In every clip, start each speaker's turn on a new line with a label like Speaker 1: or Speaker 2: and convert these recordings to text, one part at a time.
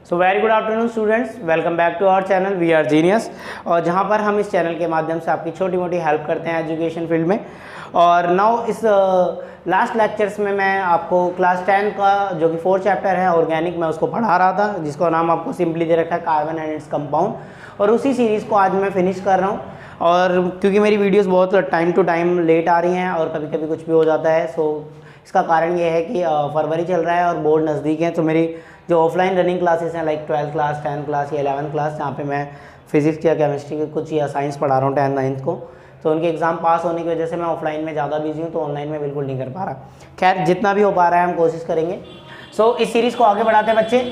Speaker 1: So very good afternoon students, welcome back to our channel we are genius. और जहाँ पर हम इस चैनल के माध्यम से आपकी छोटी मोटी हेल्प करते हैं एजुकेशन फील्ड में। और नाउ इस लास्ट लेक्चर्स में मैं आपको क्लास 10 का जो कि 4th चैप्टर है ऑर्गेनिक, मैं उसको पढ़ा रहा था, जिसका नाम आपको सिंपली दे रखा है कार्बन एंड इट्स कंपाउंड। और उसी सीरीज़ को आज मैं फिनिश कर रहा हूँ। और क्योंकि मेरी वीडियोस बहुत टाइम टू टाइम लेट आ रही हैं और कभी कभी कुछ भी हो जाता है, सो इसका कारण ये है कि फरवरी चल रहा है और बोर्ड नज़दीक है। तो मेरी जो ऑफलाइन रनिंग क्लासेस हैं like 12th class, 10th class या 11th क्लास, जहाँ पे मैं फिजिक्स या केमिस्ट्री के कुछ या साइंस पढ़ा रहा हूँ 10th 9th को, तो उनके एग्ज़ाम पास होने की वजह से मैं ऑफलाइन में ज़्यादा बिजी हूँ, तो ऑनलाइन में बिल्कुल नहीं कर पा रहा। खैर, जितना भी हो पा रहा है हम कोशिश करेंगे। सो इस सीरीज़ को आगे बढ़ाते हैं बच्चे।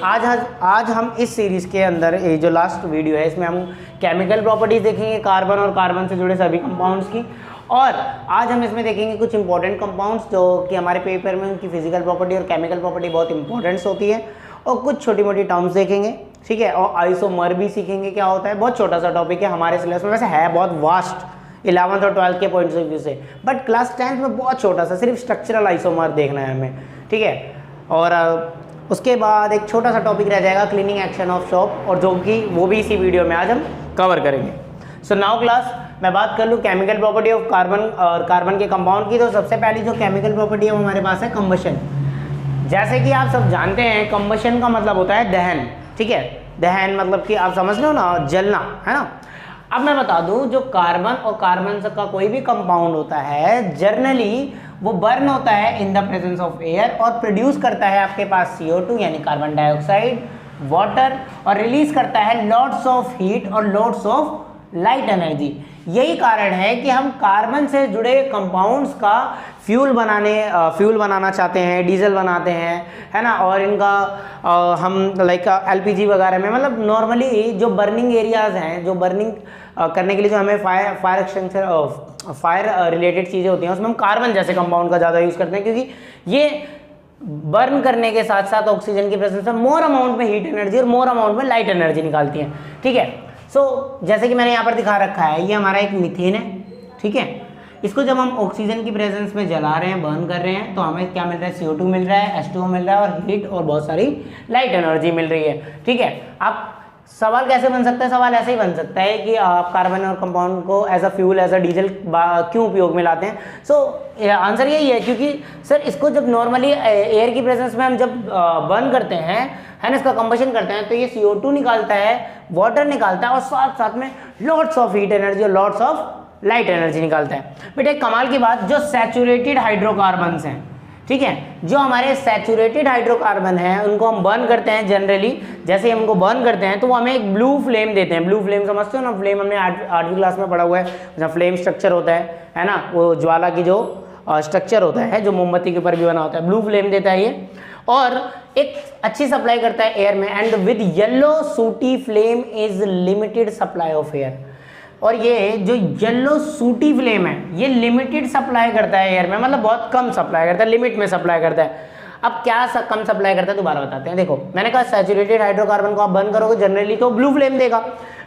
Speaker 1: आज हम इस सीरीज़ के अंदर ये जो लास्ट वीडियो है इसमें हम केमिकल प्रॉपर्टीज़ देखेंगे कार्बन और कार्बन से जुड़े सभी कंपाउंड्स की। और आज हम इसमें देखेंगे कुछ इंपॉर्टेंट कंपाउंड्स जो कि हमारे पेपर में उनकी फिजिकल प्रॉपर्टी और केमिकल प्रॉपर्टी बहुत इंपॉर्टेंट्स होती है। और कुछ छोटी मोटी टर्म्स देखेंगे, ठीक है। और आइसोमर भी सीखेंगे क्या होता है। बहुत छोटा सा टॉपिक है हमारे सिलेबस में, वैसे है बहुत वास्ट 11th और 12th के पॉइंट्स ऑफ व्यू से, बट क्लास 10th में बहुत छोटा सा सिर्फ स्ट्रक्चरल आइसोमर देखना है हमें, ठीक है। और उसके बाद एक छोटा सा टॉपिक रह जाएगा क्लीनिंग एक्शन ऑफ शॉप, और जो कि वो भी इसी वीडियो में आज हम कवर करेंगे। सो नाउ क्लास, मैं बात कर लूँ केमिकल प्रॉपर्टी ऑफ कार्बन और कार्बन के कंपाउंड की। तो सबसे पहली जो केमिकल प्रॉपर्टी है वो हमारे पास है कंबशन। जैसे कि आप सब जानते हैं कंबशन का मतलब होता है दहन, ठीक है। दहन मतलब कि आप समझ लो ना, जलना, है ना। अब मैं बता दूं, जो कार्बन और कार्बन का कोई भी कंपाउंड होता है जनरली वो बर्न होता है in the presence of air और प्रोड्यूस करता है आपके पास CO2 यानी कार्बन डाइऑक्साइड, वाटर, और रिलीज करता है लॉट्स ऑफ हीट और लॉट्स ऑफ लाइट एनर्जी। यही कारण है कि हम कार्बन से जुड़े कंपाउंड्स का फ्यूल बनाना चाहते हैं, डीजल बनाते हैं, है ना। और इनका हम लाइक LPG वगैरह में, मतलब नॉर्मली जो बर्निंग एरियाज हैं, जो बर्निंग करने के लिए जो हमें फायर एक्सटेंशन, फायर रिलेटेड चीज़ें होती हैं, उसमें हम कार्बन जैसे कंपाउंड का ज़्यादा यूज़ करते हैं, क्योंकि ये बर्न करने के साथ साथ ऑक्सीजन की प्रेजेंस में मोर अमाउंट में हीट एनर्जी और मोर अमाउंट में लाइट एनर्जी निकालती हैं, ठीक है। सो जैसे कि मैंने यहाँ पर दिखा रखा है, ये हमारा एक मीथेन है, ठीक है। इसको जब हम ऑक्सीजन की प्रेजेंस में जला रहे हैं, बर्न कर रहे हैं, तो हमें क्या मिल रहा है, CO2 मिल रहा है, H2O मिल रहा है और हीट और बहुत सारी लाइट एनर्जी मिल रही है, ठीक है। अब सवाल कैसे बन सकता है, सवाल ऐसे ही बन सकता है कि आप कार्बन और कंपाउंड को as a fuel, as a diesel क्यों उपयोग में लाते हैं। सो आंसर यही है, क्योंकि सर इसको जब नॉर्मली एयर की प्रेजेंस में हम जब बर्न करते हैं, है ना, इसका कंबशन करते हैं, तो ये CO2 निकालता है, वाटर निकालता है और साथ साथ में लॉट्स ऑफ हीट एनर्जी और लॉट्स ऑफ लाइट एनर्जी निकालता है। बेटा एक कमाल की बात, जो सैचुरेटेड हाइड्रोकार्बन्स हैं, ठीक है, जो हमारे सैचुरेटेड हाइड्रोकार्बन हैं, उनको हम बर्न करते हैं जनरली। जैसे हम उनको बर्न करते हैं तो वो हमें एक ब्लू फ्लेम देते हैं। ब्लू फ्लेम समझते हो ना, फ्लेम हमने 8वीं क्लास में पढ़ा हुआ है, जहाँ फ्लेम स्ट्रक्चर होता है ना, वो ज्वाला की जो स्ट्रक्चर होता है, जो मोमबत्ती के ऊपर भी बना होता है, ब्लू फ्लेम देता है ये, और एक अच्छी सप्लाई करता है एयर में। एंड विद येलो सूटी flame is limited supply of air. और ये जो येलो सूटी फ्लेम है ये लिमिटेड सप्लाई करता है एयर में, मतलब बहुत कम सप्लाई करता है, लिमिट में सप्लाई करता है। अब क्या कम सप्लाई करता है दोबारा बताते हैं। देखो, मैंने कहा सैचुरेटेड हाइड्रोकार्बन को आप बर्न करोगे जनरली तो ब्लू फ्लेम देगा।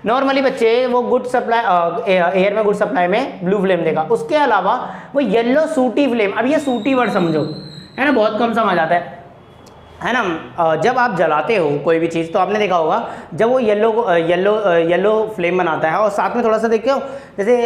Speaker 1: नॉर्मली बच्चे वो गुड सप्लाई, एयर में गुड सप्लाई में ब्लू फ्लेम देगा। उसके अलावा वो येलो सूटी फ्लेम, अब ये सूटी वर्ड समझो, है ना, बहुत कम समझ आता है ना। जब आप जलाते हो कोई भी चीज़ तो आपने देखा होगा, जब वो येलो फ्लेम बनाता है और साथ में थोड़ा सा देखते हो, जैसे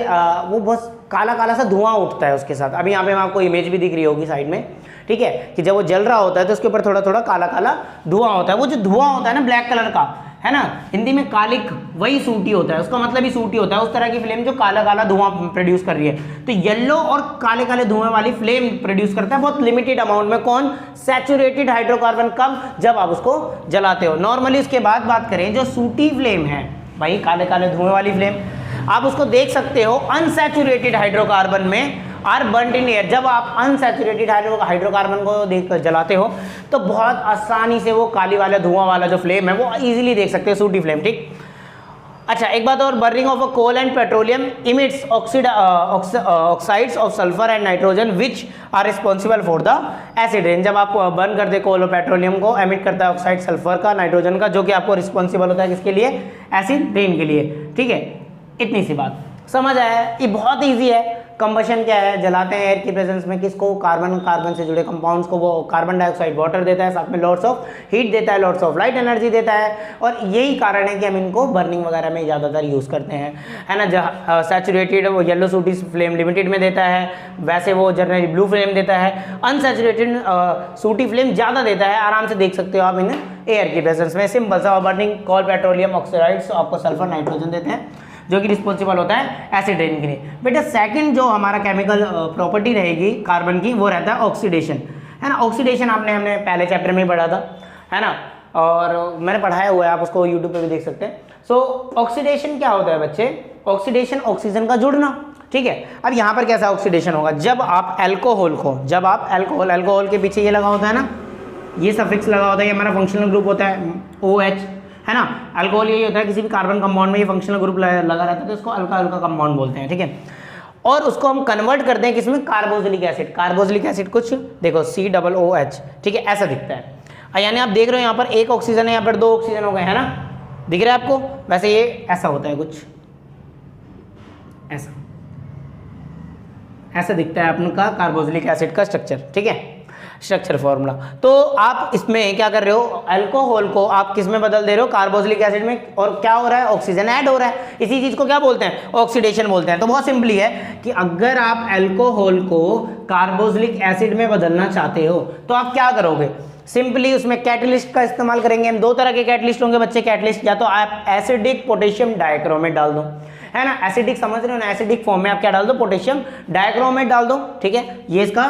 Speaker 1: वो बहुत काला काला सा धुआं उठता है उसके साथ। अभी यहाँ पे आपको इमेज भी दिख रही होगी साइड में, ठीक है, कि जब वो जल रहा होता है तो उसके ऊपर थोड़ा थोड़ा काला काला धुआं होता है। वो जो धुआं होता है ना ब्लैक कलर का, है ना, हिंदी में कालिक, वही सूटी होता है, उसका मतलब ही सूटी होता है। उस तरह की फ्लेम जो काला काला धुआं प्रोड्यूस कर रही है, तो येलो और काले काले धुएं वाली फ्लेम प्रोड्यूस करता है बहुत लिमिटेड अमाउंट में। कौन? Saturated hydrocarbon. कब? जब आप उसको जलाते हो। नॉर्मली उसके बाद बात करें, जो सूटी फ्लेम है भाई, काले काले धुएं वाली फ्लेम, आप उसको देख सकते हो अनसैचुरेटेड हाइड्रोकार्बन में आर बर्न्ड इन एयर। जब आप अनसैचुरेटेड हाइड्रोकार्बन को देख जलाते हो तो बहुत आसानी से वो काली वाला धुआं वाला जो फ्लेम है वो इजीली देख सकते हो, सूटी फ्लेम, ठीक। अच्छा, एक बात और, burning of a coal and petroleum emits oxides of sulphur and nitrogen which are responsible for the acid rain. जब आप बर्न करते कोल और पेट्रोलियम को, एमिट करता है ऑक्साइड सल्फर का, नाइट्रोजन का, जो कि आपको रिस्पॉन्सिबल होता है किसके लिए? एसिड रेन के लिए, ठीक है। इतनी सी बात समझ आया, ये बहुत ईजी है। कंबशन क्या है, जलाते हैं एयर की प्रेजेंस में किसको, कार्बन, कार्बन से जुड़े कंपाउंड्स को, वो कार्बन डाइऑक्साइड वाटर देता है, साथ में लॉट्स ऑफ हीट देता है, लॉट्स ऑफ लाइट एनर्जी देता है, और यही कारण है कि हम इनको बर्निंग वगैरह में ज़्यादातर यूज़ करते हैं, है ना। जहाँ सैचुरेटेड वो येलो सूटी फ्लेम लिमिटेड में देता है, वैसे वो जनरली ब्लू फ्लेम देता है, अनसैचुरेटेड सूटी फ्लेम ज़्यादा देता है, आराम से देख सकते हो आप इन एयर की प्रेजेंस में। सिंपल सा बर्निंग कॉल पेट्रोलियम ऑक्साइड्स आपको सल्फर नाइट्रोजन देते हैं, जो कि रिस्पॉन्सिबल होता है एसिड रेन के लिए। बेटा सेकंड जो हमारा केमिकल प्रॉपर्टी रहेगी कार्बन की, वो रहता है ऑक्सीडेशन, है ना। ऑक्सीडेशन हमने पहले चैप्टर में ही पढ़ा था, है ना, और मैंने पढ़ाया हुआ है, आप उसको यूट्यूब पे भी देख सकते हैं। सो ऑक्सीडेशन क्या होता है बच्चे, ऑक्सीडेशन ऑक्सीजन का जुड़ना, ठीक है। अब यहाँ पर कैसा ऑक्सीडेशन होगा, जब आप अल्कोहल को, जब आप अल्कोहल के पीछे ये लगा होता है ना, ये सफिक्स लगा होता है, ये हमारा फंक्शनल ग्रुप होता है OH, है ना। अल्कोहल यही होता है, किसी भी कार्बन कंपाउंड में ये फंक्शनल ग्रुप लगा रहता है, तो इसको अल्का कंपाउंड बोलते हैं, ठीक है। और उसको हम कन्वर्ट करते हैं किसमें, कार्बोक्सिलिक एसिड। कार्बोक्सिलिक एसिड कुछ देखो COOH, ठीक है, ऐसा दिखता है। यानी आप देख रहे हो यहाँ पर एक ऑक्सीजन है, यहाँ पर 2 ऑक्सीजन हो गए, है ना, दिख रहा है आपको। वैसे ये ऐसा होता है, कुछ ऐसा दिखता है अपने का कार्बोक्सिलिक एसिड का स्ट्रक्चर, ठीक है, स्ट्रक्चर फॉर्मूला। तो आप इसमें क्या कर रहे हो, अल्कोहल को आप किस में बदल दे रहे हो, कार्बोक्सिलिक एसिड में, और क्या हो रहा है, ऑक्सीजन ऐड हो रहा है। इसी चीज को क्या बोलते हैं, ऑक्सीडेशन बोलते हैं। तो बहुत सिंपली है कि अगर आप अल्कोहल को कार्बोक्सिलिक एसिड में बदलना चाहते हो तो आप क्या करोगे, सिंपली उसमें कैटलिस्ट का इस्तेमाल करेंगे हम। 2 तरह के कैटलिस्ट होंगे बच्चे, कैटलिस्ट या तो आप एसिडिक पोटेशियम डाइक्रोमेट डाल दो, है ना, एसिडिक समझ रहे हो ना, एसिडिक फॉर्म में आप क्या डाल दो, पोटेशियम डाइक्रोमेट डाल दो, ठीक है, ये इसका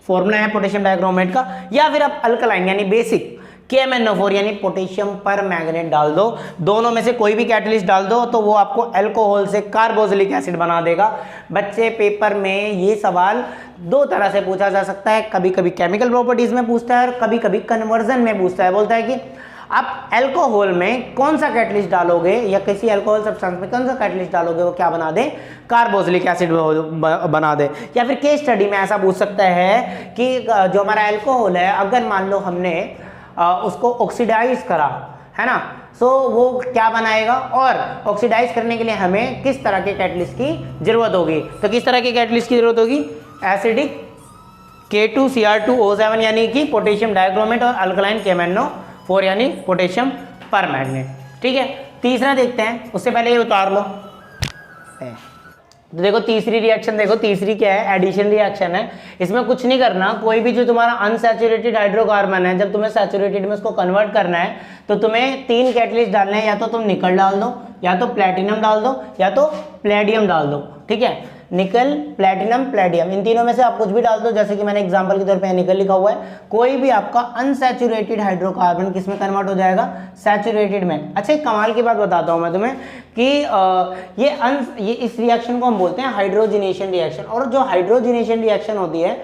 Speaker 1: फॉर्मूला है पोटेशियम डाइक्रोमेट का। या फिर आप अल्कलाइन यानी बेसिक KMnO4 यानी पोटेशियम पर मैंगनेट डाल दो। दोनों में से कोई भी कैटलिस्ट डाल दो तो वो आपको अल्कोहल से कार्बोक्सिलिक एसिड बना देगा। बच्चे पेपर में ये सवाल 2 तरह से पूछा जा सकता है, कभी कभी केमिकल प्रॉपर्टीज में पूछता है और कभी कभी कन्वर्जन में पूछता है। बोलता है कि आप अल्कोहल में कौन सा कैटलिस्ट डालोगे या किसी अल्कोहल सब्सटेंस में कौन सा कैटलिस्ट डालोगे, वो क्या बना दे, कार्बोक्सिलिक एसिड बना दे। या फिर केस स्टडी में ऐसा पूछ सकता है कि जो हमारा अल्कोहल है, अगर मान लो हमने उसको ऑक्सीडाइज करा, है ना, सो वो क्या बनाएगा, और ऑक्सीडाइज करने के लिए हमें किस तरह के कैटलिस्ट की जरूरत होगी। तो किस तरह के कैटलिस्ट की जरूरत होगी, एसिडिक K2Cr2O7 यानी कि पोटेशियम डाइक्रोमेट, और अल्कलाइन KMnO4 यानी पोटेशियम परमैंगनेट, ठीक है। तीसरा देखते हैं, उससे पहले ये उतार लो। तो देखो तीसरी रिएक्शन, देखो तीसरी क्या है, एडिशन रिएक्शन है। इसमें कुछ नहीं करना, कोई भी जो तुम्हारा अनसैचुरेटेड हाइड्रोकार्बन है, जब तुम्हें सैचुरेटेड में उसको कन्वर्ट करना है तो तुम्हें 3 कैटलिस्ट डालने हैं, या तो तुम निकल डाल दो, या तो प्लेटिनम डाल दो, या तो प्लेडियम डाल दो, ठीक है। निकल, प्लेटिनम, प्लेडियम, इन तीनों में से आप कुछ भी डाल दो। जैसे कि मैंने एग्जांपल के तौर पे निकल लिखा हुआ है, कोई भी आपका अनसैचुरेटेड हाइड्रोकार्बन किस में कन्वर्ट हो जाएगा, सैचुरेटेड में। अच्छा एक कमाल की बात बताता हूं मैं तुम्हें कि ये इस रिएक्शन को हम बोलते हैं हाइड्रोजिनेशन रिएक्शन। और जो हाइड्रोजिनेशन रिएक्शन होती है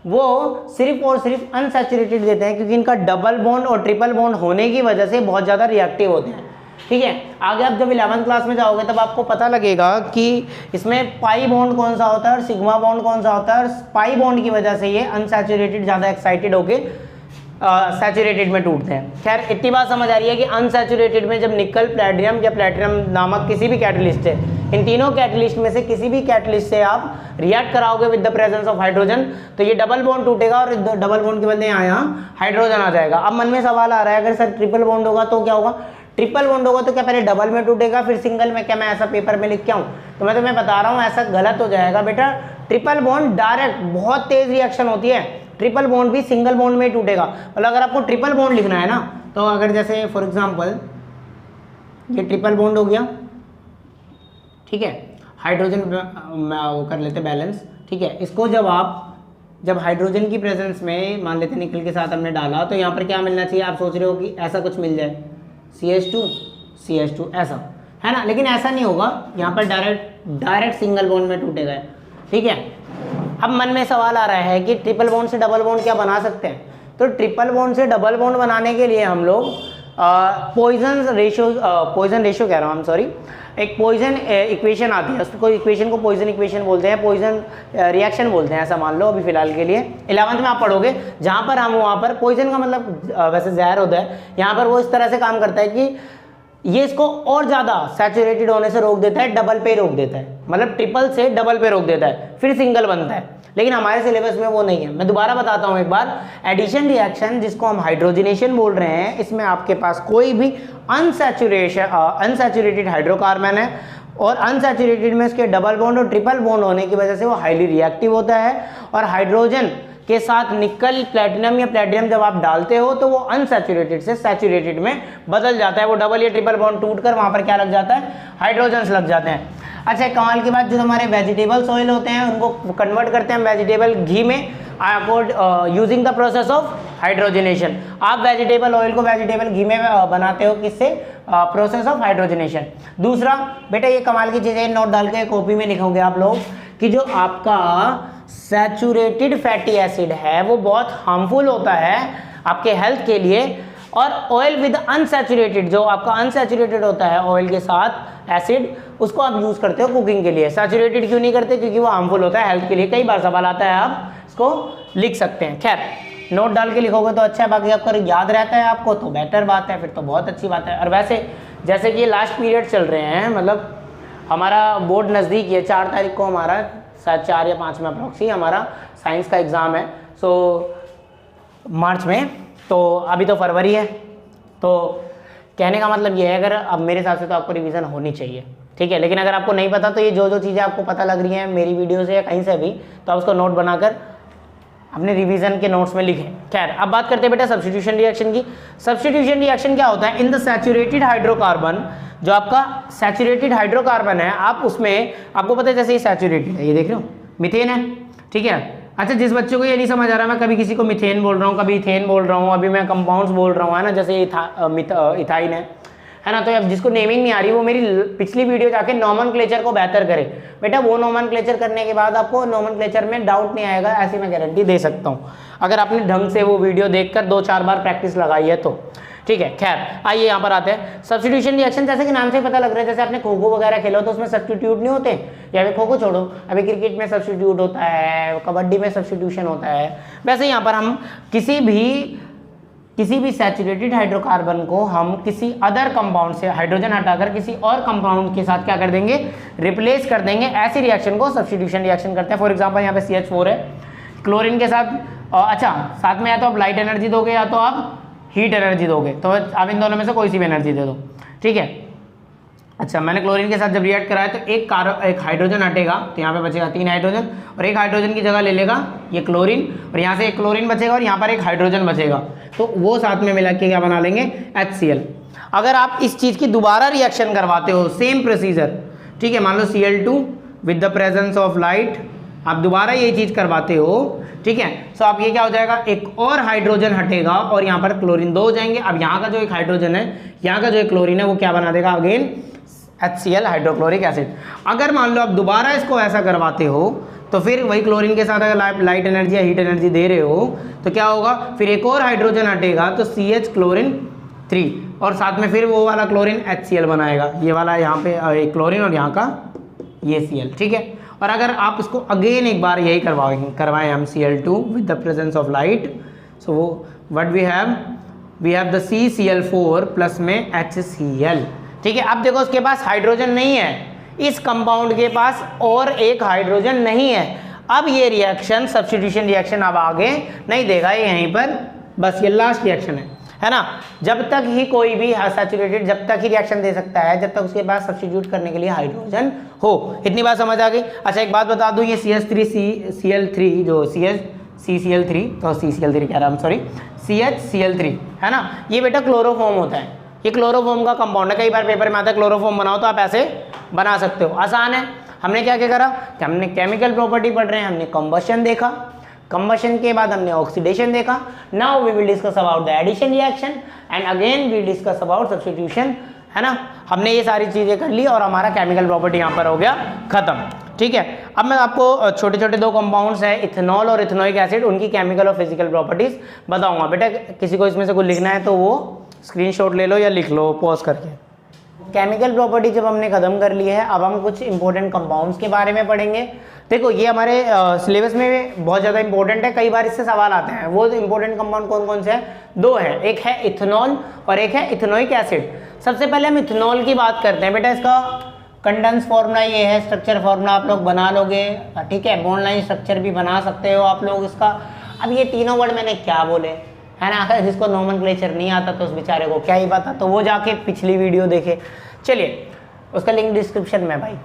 Speaker 1: वो सिर्फ और सिर्फ अनसैचुरेटेड देते हैं, क्योंकि इनका डबल बॉन्ड और ट्रिपल बॉन्ड होने की वजह से बहुत ज़्यादा रिएक्टिव होते हैं, ठीक है। आगे आप जब 11th क्लास में जाओगे तब आपको पता लगेगा कि इसमें पाई बॉन्ड कौन सा होता है और सिग्मा बॉन्ड कौन सा होता है, और पाई बॉन्ड की वजह से ये अनसैचुरेटेड ज़्यादा एक्साइटेड होके सैचुरेटेड में टूटते हैं। खैर इतनी बात समझ आ रही है कि अनसैचुरेटेड में जब निकल, प्लेटिनम या प्लेटिनम नामक किसी भी कैटलिस्ट है, इन तीनों कैटलिस्ट में से किसी भी कैटलिस्ट से आप रिएक्ट कराओगे with the presence of hydrogen, तो ये डबल बॉन्ड टूटेगा और डबल बॉन्ड के बदले यहाँ हाइड्रोजन आ जाएगा। अब मन में सवाल आ रहा है, अगर सर ट्रिपल बॉन्ड होगा तो क्या होगा, ट्रिपल बॉन्ड होगा तो क्या पहले डबल में टूटेगा फिर सिंगल में, क्या मैं ऐसा पेपर में लिख के आऊँ? तो मैं तुम्हें बता रहा हूँ ऐसा गलत हो जाएगा बेटा। ट्रिपल बॉन्ड डायरेक्ट बहुत तेज रिएक्शन होती है, ट्रिपल बॉन्ड भी सिंगल बॉन्ड में ही टूटेगा। मतलब अगर आपको ट्रिपल बॉन्ड लिखना है ना, तो अगर जैसे फॉर एग्जांपल ये ट्रिपल बॉन्ड हो गया, ठीक है, हाइड्रोजन वो कर लेते बैलेंस, ठीक है। इसको जब हाइड्रोजन की प्रेजेंस में मान लेते निकल के साथ हमने डाला, तो यहाँ पर क्या मिलना चाहिए, आप सोच रहे हो कि ऐसा कुछ मिल जाए, CH2 ऐसा, है ना, लेकिन ऐसा नहीं होगा, यहाँ पर डायरेक्ट सिंगल बॉन्ड में टूटेगा, ठीक है। अब मन में सवाल आ रहा है कि ट्रिपल बॉन्ड से डबल बॉन्ड क्या बना सकते हैं? तो ट्रिपल बॉन्ड से डबल बॉन्ड बनाने के लिए हम लोग पॉइजन रेशियो कह रहा हूँ, सॉरी, एक पॉइजन इक्वेशन आती है, उसको इक्वेशन को पॉइजन इक्वेशन बोलते हैं, पॉइजन रिएक्शन बोलते हैं, ऐसा मान लो अभी फिलहाल के लिए। 11th में आप पढ़ोगे, जहाँ पर हम वहाँ पर पॉइजन का मतलब वैसे जहर होता है, यहाँ पर वो इस तरह से काम करता है कि ये इसको और ज़्यादा सैचुरेटेड होने से रोक देता है, डबल पे रोक देता है, मतलब ट्रिपल से डबल पे रोक देता है, फिर सिंगल बनता है। लेकिन हमारे सिलेबस में वो नहीं है। मैं दोबारा बताता हूँ एक बार, एडिशन रिएक्शन जिसको हम हाइड्रोजनेशन बोल रहे हैं, इसमें आपके पास कोई भी अनसैचुरेटेड हाइड्रोकार्बन है और अनसैचुरेटेड में इसके डबल बॉन्ड और ट्रिपल बॉन्ड होने की वजह से वो हाईली रिएक्टिव होता है और हाइड्रोजन के साथ निकल प्लेटिनम या प्लेटिनम जब आप डालते हो तो वो अनसैचुरेटेड से सैचुरेटेड में बदल जाता है। वो डबल या ट्रिपल बॉन्ड टूटकर वहां पर क्या लग जाता है, हाइड्रोजन्स लग जाते हैं। अच्छा, कमाल की बात, जो हमारे वेजिटेबल ऑयल होते हैं उनको कन्वर्ट करते हैं वेजिटेबल घी में using the process of hydrogenation. आप वेजिटेबल ऑयल को वेजिटेबल घी में बनाते हो, किससे, प्रोसेस ऑफ हाइड्रोजनेशन। दूसरा बेटा, ये कमाल की चीज़ है, नोट डाल के कॉपी में लिखोगे आप लोग कि जो आपका सैचुरेटेड फैटी एसिड है वो बहुत हार्मफुल होता है आपके हेल्थ के लिए, और ऑयल विद अनसैचुरेटेड, जो आपका अनसैचुरेटेड होता है ऑयल के साथ एसिड, उसको आप यूज करते हो कुकिंग के लिए। सैचुरेटेड क्यों नहीं करते, क्योंकि वो हार्मफुल होता है हेल्थ के लिए। कई बार सवाल आता है, आप इसको लिख सकते हैं। खैर, नोट डाल के लिखोगे तो अच्छा है, बाकी आपको याद रहता है आपको तो बेटर बात है, फिर तो बहुत अच्छी बात है। और वैसे जैसे कि ये लास्ट पीरियड चल रहे हैं, मतलब हमारा बोर्ड नज़दीक है, 4 तारीख को हमारा शायद 4 या 5 में अप्रॉक्सी हमारा साइंस का एग्ज़ाम है, सो मार्च में, तो अभी तो फरवरी है। तो कहने का मतलब ये है, अगर अब मेरे हिसाब से तो आपको रिवीजन होनी चाहिए, ठीक है। लेकिन अगर आपको नहीं पता तो ये जो चीज़ें आपको पता लग रही हैं मेरी वीडियो से या कहीं से भी, तो आप उसको नोट बनाकर अपने रिवीजन के नोट्स में लिखें। खैर, अब बात करते हैं बेटा सब्स्टिट्यूशन रिएक्शन की। सब्स्टिट्यूशन रिएक्शन क्या होता है, इन द सैचुरेटेड हाइड्रोकार्बन, जो आपका सैचुरेटेड हाइड्रोकार्बन है, आप उसमें, आपको पता है जैसे ये सैचुरेटेड है, ये देख रहे हो मीथेन है, ठीक है। अच्छा, जिस बच्चे को ये नहीं समझ आ रहा, मैं कभी किसी को मीथेन बोल रहा हूँ, कभी इथेन बोल रहा हूँ, अभी मैं कंपाउंड्स बोल रहा हूँ, है ना, जैसे इथाइन है ना। तो अब जिसको नेमिंग नहीं आ रही वो मेरी पिछली वीडियो जाके नोमेनक्लेचर को बेहतर करे बेटा। वो नोमेनक्लेचर करने के बाद आपको नोमेनक्लेचर में डाउट नहीं आएगा, ऐसी मैं गारंटी दे सकता हूँ, अगर आपने ढंग से वो वीडियो देखकर 2-4 बार प्रैक्टिस लगाई है तो, ठीक है। खैर, आइए यहाँ पर आते हैं। सब्स्टिट्यूशन रिएक्शन जैसे कि नाम से पता लग रहा है, जैसे आपने खो खो वगैरह खेला हो तो उसमें सब्स्टिट्यूट नहीं होते, या फिर खो खो छोड़ो, अभी क्रिकेट में सब्स्टिट्यूट होता है, कबड्डी में सब्स्टिट्यूशन होता है, वैसे यहाँ पर हम किसी भी सैचुरेटेड हाइड्रोकार्बन को हम किसी अदर कंपाउंड से हाइड्रोजन हटाकर किसी और कंपाउंड के साथ क्या कर देंगे, रिप्लेस कर देंगे। ऐसी रिएक्शन को सब्स्टिट्यूशन रिएक्शन करते हैं। फॉर एग्जांपल यहाँ पे CH4 है, क्लोरीन के साथ, अच्छा साथ में या तो आप लाइट एनर्जी दोगे या तो आप हीट एनर्जी दोगे, तो आप इन दोनों में से कोई सी भी एनर्जी दे दो, ठीक है। अच्छा, मैंने क्लोरीन के साथ जब रिएक्ट कराया तो एक हाइड्रोजन हटेगा, तो यहाँ पे बचेगा 3 हाइड्रोजन, और एक हाइड्रोजन की जगह ले लेगा ये क्लोरीन, और यहाँ से एक क्लोरीन बचेगा और यहाँ पर एक हाइड्रोजन बचेगा, तो वो साथ में मिला के क्या बना लेंगे, HCl। अगर आप इस चीज़ की दोबारा रिएक्शन करवाते हो, सेम प्रोसीजर, ठीक है, मान लो Cl2 with the presence of light, आप दोबारा ये चीज़ करवाते हो, ठीक है, तो आप ये क्या हो जाएगा, एक और हाइड्रोजन हटेगा और यहाँ पर क्लोरीन 2 हो जाएंगे। अब यहाँ का जो एक हाइड्रोजन है, यहाँ का जो एक क्लोरीन है, वो क्या बना देगा, अगेन HCl हाइड्रोक्लोरिक एसिड। अगर मान लो आप दोबारा इसको ऐसा करवाते हो तो फिर वही क्लोरीन के साथ अगर लाइट एनर्जी या हीट एनर्जी दे रहे हो तो क्या होगा, फिर एक और हाइड्रोजन हटेगा तो CH क्लोरीन 3, और साथ में फिर वो वाला क्लोरीन HCl बनाएगा, ये वाला यहाँ पे क्लोरीन और यहाँ का ये Cl, ठीक है। और अगर आप इसको अगेन एक बार यही करवाएं हम Cl2 with the presence of light, so what we have the CCl4 plus में HCl, ठीक है। अब देखो उसके पास हाइड्रोजन नहीं है, इस कंपाउंड के पास और एक हाइड्रोजन नहीं है। अब ये रिएक्शन सब्स्टिट्यूशन रिएक्शन अब आगे नहीं देगा, ये यहीं पर बस ये लास्ट रिएक्शन है ना। जब तक ही कोई भी सैचुरेटेड जब तक ही रिएक्शन दे सकता है जब तक उसके पास सब्स्टिट्यूट करने के लिए हाइड्रोजन हो। इतनी बात समझ आ गई। अच्छा, एक बात बता दूं, ये CH3 जो CCl3 तो CCl3 कह रहा हूँ, सॉरी, CHCl3 है ना, ये बेटा क्लोरोफॉर्म होता है, ये क्लोरोफॉर्म का कंपाउंड है। कई बार पेपर में आता है क्लोरोफॉर्म बनाओ, तो आप ऐसे बना सकते हो, आसान है। हमने क्या क्या करा कि हमने केमिकल प्रॉपर्टी पढ़ रहे हैं, हमने कंबशन देखा, कंबशन के बाद हमने ऑक्सीडेशन देखा। Now we will discuss about the addition reaction and again we discuss about substitution, है ना। हमने ये सारी चीज़ें कर ली और हमारा केमिकल प्रॉपर्टी यहाँ पर हो गया खत्म, ठीक है। अब मैं आपको छोटे छोटे 2 कंपाउंड्स हैं, इथेनॉल और इथेनोइक एसिड, उनकी केमिकल और फिजिकल प्रॉपर्टीज बताऊंगा। बेटा किसी को इसमें से कुछ लिखना है तो वो स्क्रीनशॉट ले लो या लिख लो पॉज करके। केमिकल प्रॉपर्टी जब हमने ख़त्म कर ली है, अब हम कुछ इंपॉर्टेंट कंपाउंड्स के बारे में पढ़ेंगे। देखो ये हमारे सिलेबस में बहुत ज़्यादा इंपॉर्टेंट है, कई बार इससे सवाल आते हैं। वो इंपॉर्टेंट कंपाउंड कौन कौन से हैं? दो है, एक है इथेनॉल और एक है इथेनोइक एसिड। सबसे पहले हम इथेनॉल की बात करते हैं। बेटा इसका कंडेंस फार्मूला ये है, स्ट्रक्चर फार्मूला आप लोग बना लोगे, ठीक है। बॉन्ड लाइन स्ट्रक्चर भी बना सकते हो आप लोग इसका। अब ये तीनों वर्ड मैंने क्या बोले है ना, अगर जिसको नोमेनक्लेचर नहीं आता तो उस बेचारे को क्या ही पता, तो वो जाके पिछली वीडियो देखे। चलिए उसका लिंक डिस्क्रिप्शन में भाई।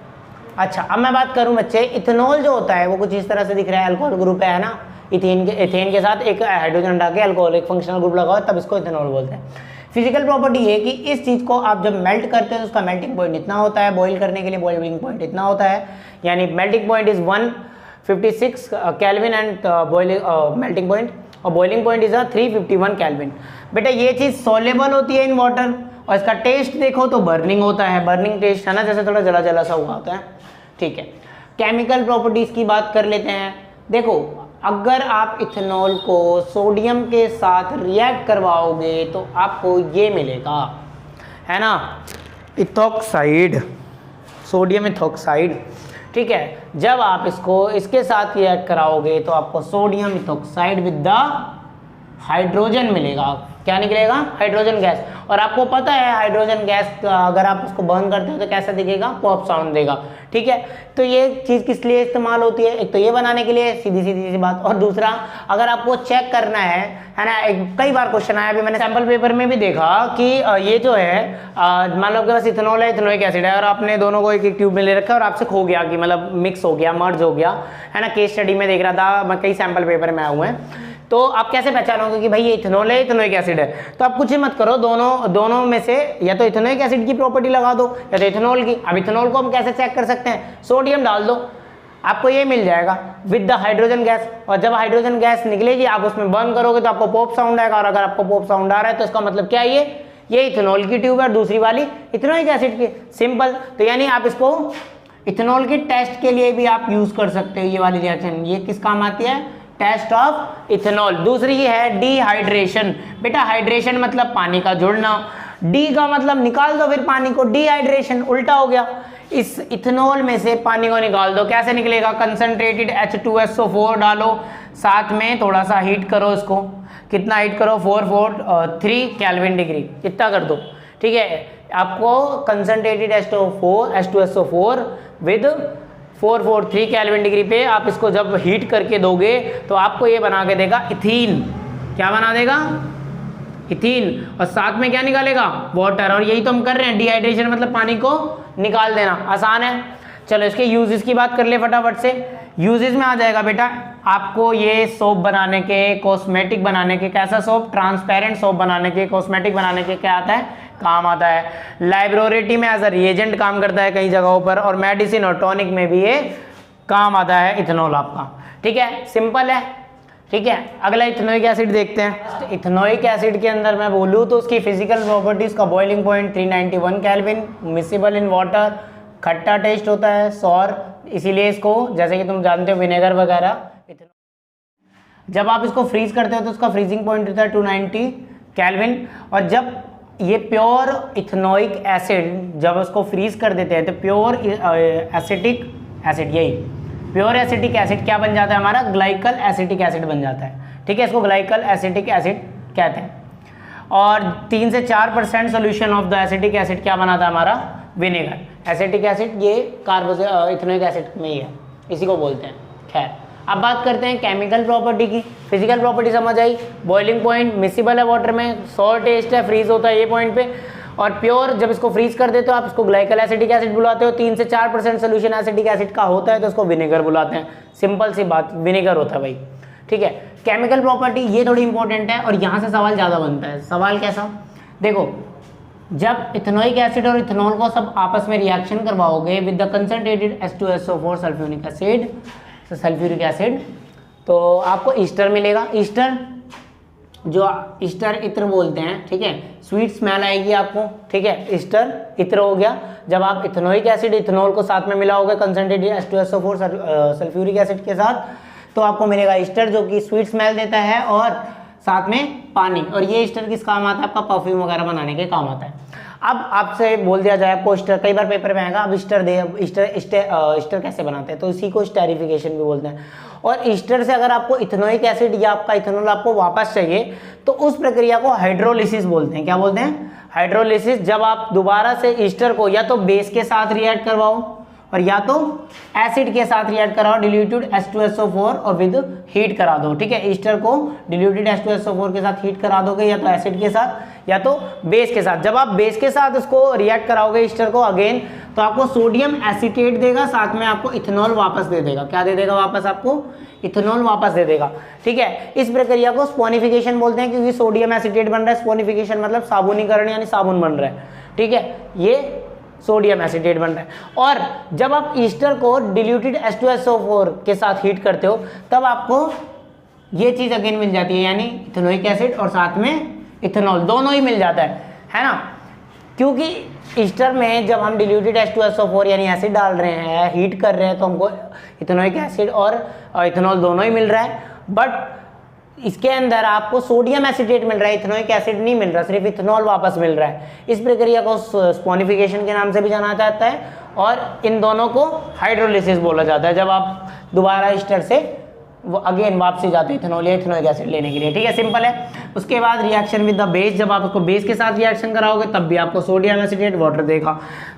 Speaker 1: अच्छा अब मैं बात करूं बच्चे, इथेनॉल जो होता है वो कुछ इस तरह से दिख रहा है, अल्कोहल ग्रुप है ना, इथेन के साथ एक हाइड्रोजन हटा के अल्कोहल एक फंक्शनल ग्रुप लगा हो तब इसको इथेनॉल बोलते हैं। फिजिकल प्रॉपर्टी है कि इस चीज़ को आप जब मेल्ट करते हैं तो उसका मेल्टिंग पॉइंट इतना होता है, बॉईल करने के लिए बॉइलिंग पॉइंट इतना होता है, यानी melting point is 156 kelvin and melting point, और बॉइलिंग पॉइंट इज 351 केल्विन। बेटा ये चीज़ सोलेबल होती है इन वाटर, और इसका टेस्ट देखो तो बर्निंग होता है, बर्निंग टेस्ट है ना, जैसे थोड़ा जला जला सा हुआ होता है, ठीक है। केमिकल प्रॉपर्टीज की बात कर लेते हैं। देखो अगर आप इथेनॉल को सोडियम के साथ रिएक्ट करवाओगे तो आपको ये मिलेगा, है ना, इथॉक्साइड, सोडियम इथॉक्साइड, ठीक है। जब आप इसको इसके साथ रिएक्ट कराओगे तो आपको sodium ethoxide with the hydrogen मिलेगा। क्या निकलेगा? Hydrogen gas. और आपको पता है हाइड्रोजन गैस अगर आप उसको बर्न करते हो तो कैसा दिखेगा? पॉप साउंड देगा, ठीक है। तो ये चीज़ किस लिए इस्तेमाल होती है? एक तो ये बनाने के लिए, सीधी सी बात, और दूसरा अगर आपको चेक करना है ना, कई बार क्वेश्चन आया, अभी मैंने सैम्पल पेपर में भी देखा कि ये जो है मान लो आपके पास इथेनॉल है, इथेनोइक एसिड है, और आपने दोनों को एक एक ट्यूब में ले रखा है और आपसे खो गया कि मतलब मिक्स हो गया, मर्ज हो गया, है ना। केस स्टडी में देख रहा था मैं, कई सैम्पल पेपर में आए हुए हैं। तो आप कैसे पहचानोगे कि भाई ये इथेनॉल है, इथेनोइक एसिड है? तो आप कुछ ही मत करो, दोनों में से या तो इथेनोइक एसिड की प्रॉपर्टी लगा दो या तो इथेनॉल की। अब इथेनॉल को हम कैसे चेक कर सकते हैं? सोडियम डाल दो, आपको ये मिल जाएगा विद द हाइड्रोजन गैस, और जब हाइड्रोजन गैस निकलेगी आप उसमें बर्न करोगे तो आपको पॉप साउंड आएगा, और अगर आपको पॉप साउंड आ रहा है तो इसका मतलब क्या है? ये इथेनॉल की ट्यूब है और दूसरी वाली इथेनोइक एसिड की। सिंपल। तो यानी आप इसको इथेनॉल के टेस्ट के लिए भी आप यूज कर सकते हो, ये वाली रिएक्शन। ये किस काम आती है? Test of ethanol. दूसरी है डिहाइड्रेशन। बेटा हाइड्रेशन मतलब पानी का जुड़ना, डी का मतलब निकाल दो फिर पानी को, डिहाइड्रेशन उल्टा हो गया। इस इथेनॉल में से पानी को निकाल दो, कैसे निकलेगा? कंसंट्रेटेड H2SO4 डालो, साथ में थोड़ा सा हीट करो इसको। कितना हीट करो? 443 केल्विन डिग्री, इतना कर दो, ठीक है। आपको concentrated H2SO4 with 443 kelvin degree पे आप इसको जब हीट करके दोगे तो आपको ये बना के देगा इथीन। क्या बना देगा? इथीन। और साथ में क्या निकालेगा? वाटर। और यही तो हम कर रहे हैं, डिहाइड्रेशन मतलब पानी को निकाल देना। आसान है। चलो इसके यूजेस की बात कर ले फटाफट से। यूजेस में आ जाएगा बेटा आपको ये सोप बनाने के, कॉस्मेटिक बनाने के। कैसा सोप? ट्रांसपेरेंट सोप बनाने के, कॉस्मेटिक बनाने के क्या आता है? काम आता है। लैबोरेटरी में एज अ रिएजेंट काम करता है कई जगहों पर, और मेडिसिन और टॉनिक में भी ये काम आता है इथेनॉल आपका, ठीक है। सिंपल है, ठीक है। अगला इथेनोइक एसिड देखते हैं। इथेनोइक एसिड के अंदर मैं बोलूँ तो उसकी फिजिकल प्रॉपर्टीज का boiling point 391 kelvin, miscible in water, खट्टा टेस्ट होता है, सौर, इसीलिए इसको जैसे कि तुम जानते हो विनेगर वगैरह। जब आप इसको फ्रीज करते हो तो उसका फ्रीजिंग पॉइंट होता है 290 केल्विन, और जब ये प्योर इथेनोइक एसिड जब उसको फ्रीज कर देते हैं तो प्योर एसिटिक एसिड, यही प्योर एसिटिक एसिड क्या बन जाता है हमारा? ग्लाइकल एसिटिक एसिड बन जाता है, ठीक है। इसको ग्लाइकल एसिटिक एसिड कहते हैं। और 3 से 4% solution of the acetic acid क्या बनाता है हमारा? विनेगर। एसिटिक एसिड ये इथेनोइक एसिड में ही है, इसी को बोलते हैं। खैर अब बात करते हैं केमिकल प्रॉपर्टी की। फिजिकल प्रॉपर्टी समझ आई, बॉइलिंग पॉइंट, मिसिबल है वाटर में, सॉर टेस्ट है, फ्रीज होता है ये पॉइंट पे, और प्योर जब इसको फ्रीज कर देते हो आप इसको ग्लाइकल एसिटिक एसिड बुलाते हो। 3 से 4% सोल्यूशन एसिटिक एसिड का होता है तो उसको विनेगर बुलाते हैं। सिंपल सी बात, विनेगर होता है भाई, ठीक है। केमिकल प्रॉपर्टी ये थोड़ी इंपॉर्टेंट है और यहाँ से सवाल ज़्यादा बनता है। सवाल कैसा? देखो जब इथेनोइक एसिड और इथेनॉल को सब आपस में रिएक्शन करवाओगे with the concentrated H2SO4 sulphuric acid, sulphuric acid, तो आपको ईस्टर मिलेगा। ईस्टर जो ईस्टर इत्र बोलते हैं, ठीक है। स्वीट स्मेल आएगी आपको, ठीक है। ईस्टर इत्र हो गया। जब आप इथेनोइक एसिड इथेनॉल को साथ में मिलाओगे कंसंट्रेटेड H2SO4 सल्फ्यूरिक एसिड के साथ, तो आपको मिलेगा ईस्टर जो कि स्वीट स्मेल देता है और साथ में पानी। और ये ईस्टर किस काम आता है? आपका परफ्यूम वगैरह बनाने के काम आता है। अब आपसे बोल दिया जाए आपको स्टर, कई बार पेपर में आएगा, अब स्टर दे, स्टर कैसे बनाते हैं, तो इसी को स्टेरिफिकेशन भी बोलते हैं। और ईस्टर से अगर आपको इथेनोइक एसिड या आपका इथेनॉल आपको वापस चाहिए तो उस प्रक्रिया को हाइड्रोलिसिस बोलते हैं। क्या बोलते हैं? हाइड्रोलिसिस। जब आप दोबारा से ईस्टर को या तो बेस के साथ रिएक्ट करवाओ और या तो एसिड के साथ रिएक्ट कराओ, डिल्यूटेड H2SO4 और विद हीट करा दो। ठीक है, ईस्टर को डिल्यूटेड H2SO4 के साथ हीट करा दोगे या तो एसिड के साथ या तो बेस के साथ। जब आप बेस के साथ उसको रिएक्ट कराओगे ईस्टर को अगेन, तो आपको सोडियम एसीटेट देगा, साथ में आपको इथेनॉल वापस दे देगा। क्या दे देगा वापस? आपको इथेनॉल वापस दे देगा। ठीक है, इस प्रक्रिया को स्पोनिफिकेशन बोलते हैं, क्योंकि सोडियम एसीटेट बन रहा है। स्पोनिफिकेशन मतलब साबुनीकरण, यानी साबुन बन रहा है। ठीक है, ये सोडियम एसीटेट बन रहा है। और जब आप ईस्टर को डिल्यूटेड H2SO4 के साथ हीट करते हो तब आपको ये चीज अगेन मिल जाती है, यानी इथेनोइक एसिड और साथ में इथेनॉल, दोनों ही मिल जाता है ना। क्योंकि ईस्टर में जब हम डिल्यूटेड H2SO4 यानी एसिड डाल रहे हैं, हीट कर रहे हैं, तो हमको इथेनोइक एसिड और इथेनॉल दोनों ही मिल रहा है। बट इसके अंदर आपको सोडियम एसीटेट मिल रहा है, इथेनोइक एसिड नहीं मिल रहा, सिर्फ इथेनॉल वापस मिल रहा है। इस प्रक्रिया को स्पोनिफिकेशन के नाम से भी जाना जाता है और इन दोनों को हाइड्रोलिसिस बोला जाता है, जब आप दोबारा ईस्टर से वो अगेन वापसी जाते हैं इथेनॉल या इथेनोइक एसिड लेने के लिए। ठीक है, सिंपल है। उसके बाद रिएक्शन विद द बेस, जब आप उसको बेस के साथ रिएक्शन कराओगे तब भी आपको सोडियम एसीटेट वाटर देगा।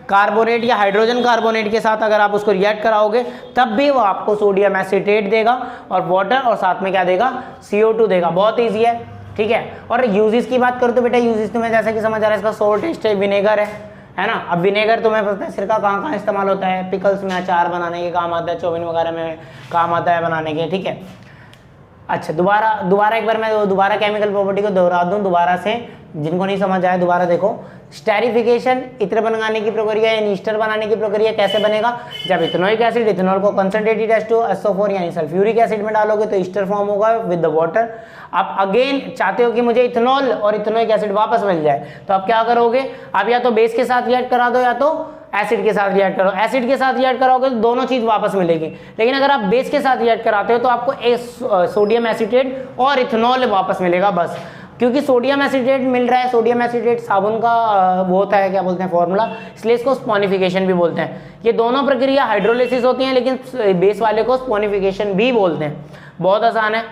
Speaker 1: कार्बोनेट या हाइड्रोजन कार्बोनेट के साथ अगर आप उसको रिएक्ट कराओगे तब भी वो आपको सोडियम एसीटेट देगा और वाटर, और साथ में क्या देगा? CO2 देगा। बहुत ईजी है। ठीक है, और यूजेस की बात करो तो बेटा यूजेस तुम्हें जैसे कि समझ आ रहा है, इसका सोर टेस्ट है, विनेगर है ना। अब विनेगर तुम्हें पता है सिरका कहाँ कहाँ इस्तेमाल होता है? पिकल्स में अचार बनाने के काम आता है, चौमिन वगैरह में काम आता है बनाने के। ठीक है, अच्छा दोबारा एक बार मैं दोबारा केमिकल प्रॉपर्टी को दोहरा दूं दोबारा से, जिनको नहीं समझ आया दोबारा देखो। स्टेरिफिकेशन, इत्र बनाने की प्रक्रिया या ईस्टर बनाने की प्रक्रिया कैसे बनेगा? जब इथेनोइक एसिड इथेनॉल को कंसंट्रेटेड H2SO4 यानी सल्फ्यूरिक एसिड में डालोगे तो ईस्टर फॉर्म होगा विद द वाटर। आप अगेन चाहते हो कि मुझे इथेनॉल और इथेनोइक एसिड वापस मिल जाए, तो आप क्या करोगे? आप या तो बेस के साथ रिएक्ट करा दो या तो एसिड के साथ रिएक्ट करो। एसिड के साथ रिएक्ट कराओगे तो दोनों चीज वापस मिलेगी, लेकिन अगर आप बेस के साथ रिएक्ट कराते हो तो आपको सोडियम एसीटेट और इथेनॉल वापस मिलेगा बस। क्योंकि सोडियम एसीटेट मिल रहा है, सोडियम एसीटेट साबुन का वो होता है, क्या बोलते हैं, फॉर्मूला, इसलिए इसको स्पोनिफिकेशन भी बोलते हैं। ये दोनों प्रक्रिया हाइड्रोलिसिस होती हैं, लेकिन बेस वाले को स्पोनिफिकेशन भी बोलते हैं। बहुत आसान है।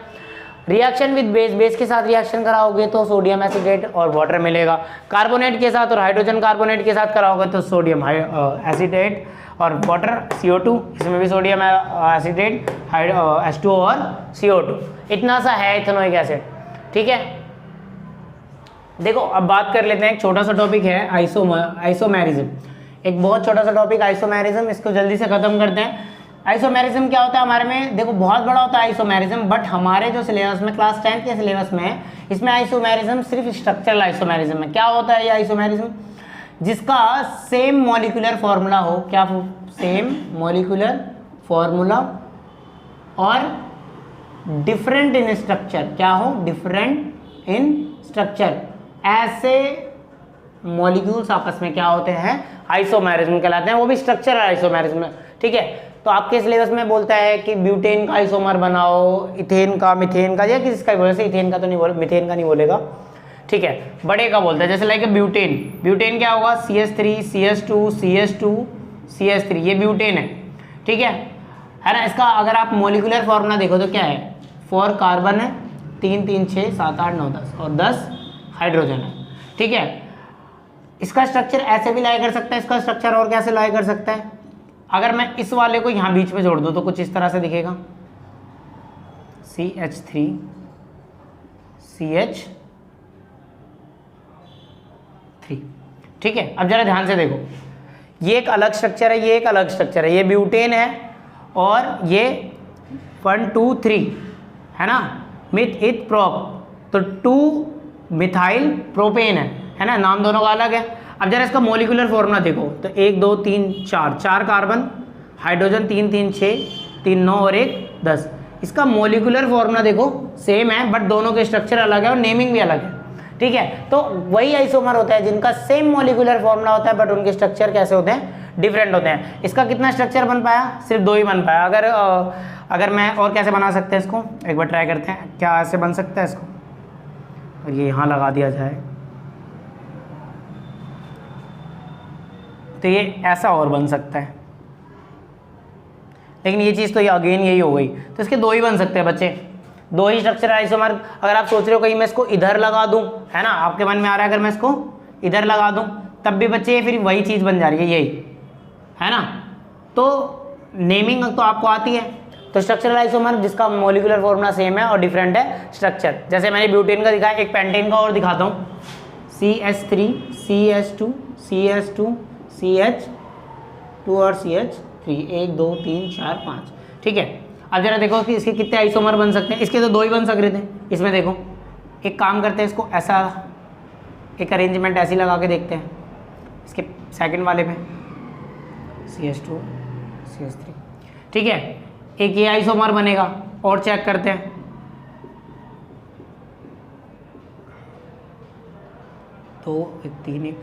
Speaker 1: रिएक्शन विद बेस के साथ रिएक्शन कराओगे तो सोडियम एसीटेट और वाटर मिलेगा। कार्बोनेट के साथ और हाइड्रोजन कार्बोनेट के साथ कराओगे तो सोडियम एसीटेट और वाटर CO2, इसमें भी सोडियम एसीटेट, H2O और CO2। इतना सा है इथेनोइक एसिड। ठीक है, देखो अब बात कर लेते हैं, एक छोटा सा टॉपिक है आइसोमेरिज्म। एक बहुत छोटा सा टॉपिक आइसोमेरिज्म, इसको जल्दी से खत्म करते हैं। आइसोमेरिज्म क्या होता है हमारे में? देखो बहुत बड़ा होता है आइसोमेरिज्म, बट हमारे जो सिलेबस में क्लास 10 के सिलेबस में है, इसमें आइसोमेरिज्म सिर्फ स्ट्रक्चरल आइसोमेरिज्म है। क्या होता है ये आइसोमेरिज्म? जिसका सेम मॉलिक्यूलर फॉर्मूला हो, क्या सेम मॉलिक्यूलर फॉर्मूला और डिफरेंट इन स्ट्रक्चर, क्या हो? Different in structure. ऐसे मॉलिक्यूल्स आपस में क्या होते हैं? आइसोमेरिज्म कहलाते हैं, वो भी स्ट्रक्चरल आइसोमेरिज्म। ठीक है, तो आपके सिलेबस में बोलता है कि ब्यूटेन का आइसोमर बनाओ, इथेन का, मिथेन का, या किसका बोले से, इथेन का तो नहीं बोले, मिथेन का नहीं बोलेगा। ठीक है, बड़े का बोलता है, जैसे लाइक ब्यूटेन। ब्यूटेन क्या होगा? CH3 CH2 CH2 CH3, ये ब्यूटेन है। ठीक है ना। इसका अगर आप मॉलिक्यूलर फॉर्मूला देखो तो क्या है? 4 कार्बन है, 3 3 6 7 8 9 10 और 10 हाइड्रोजन है। ठीक है, इसका स्ट्रक्चर ऐसे भी लाई कर सकता है, इसका स्ट्रक्चर और कैसे लाई कर सकता है? अगर मैं इस वाले को यहाँ बीच में जोड़ दूँ तो कुछ इस तरह से दिखेगा, CH3 CH3। ठीक है, अब जरा ध्यान से देखो, ये एक अलग स्ट्रक्चर है, ये एक अलग स्ट्रक्चर है, ये ब्यूटेन है और ये 1 2 3 है ना, मिथ इथ प्रोप, तो 2 मिथाइल प्रोपेन है ना, नाम दोनों का अलग है। अब जरा इसका मॉलिक्यूलर फॉर्मूला देखो तो 1 2 3 4 कार्बन, हाइड्रोजन 3 3 6 3 9 और 1 10। इसका मॉलिक्यूलर फॉर्मूला देखो सेम है, बट दोनों के स्ट्रक्चर अलग है और नेमिंग भी अलग है। ठीक है, तो वही आइसोमर होता है जिनका सेम मॉलिक्यूलर फॉर्मूला होता है, बट उनके स्ट्रक्चर कैसे होते हैं? डिफरेंट होते हैं। इसका कितना स्ट्रक्चर बन पाया? सिर्फ 2 ही बन पाया। अगर मैं और कैसे बना सकते हैं इसको, एक बार ट्राई करते हैं, क्या ऐसे बन सकता है इसको, और ये यहाँ लगा दिया जाए, तो ये ऐसा और बन सकता है, लेकिन ये चीज़ तो ये अगेन यही हो गई, तो इसके दो ही बन सकते हैं बच्चे, दो ही स्ट्रक्चर आइसोमर। अगर आप सोच रहे हो कहीं मैं इसको इधर लगा दूं, है ना, आपके मन में आ रहा है अगर मैं इसको इधर लगा दूं तब भी बच्चे ये फिर वही चीज़ बन जा रही है, यही है ना। तो नेमिंग तो आपको आती है। तो स्ट्रक्चरल आइसोमर जिसका मॉलिक्यूलर फॉर्मूला सेम है और डिफरेंट है स्ट्रक्चर, जैसे मैंने ब्यूटेन का दिखाया, एक पेंटेन का और दिखाता हूँ, CH3 CH2 CH2 CH2 और CH3, 1 2 3 4 5, ठीक है। अब जरा देखो कि इसके कितने आइसोमर बन सकते हैं, इसके तो दो ही बन सक रहे थे। इसमें देखो एक काम करते हैं, इसको ऐसा एक अरेंजमेंट ऐसी लगा के देखते हैं, इसके सेकंड वाले पे CH2 CH3, ठीक है, एक ये आइसोमर बनेगा। और चेक करते हैं, तो 1 3 1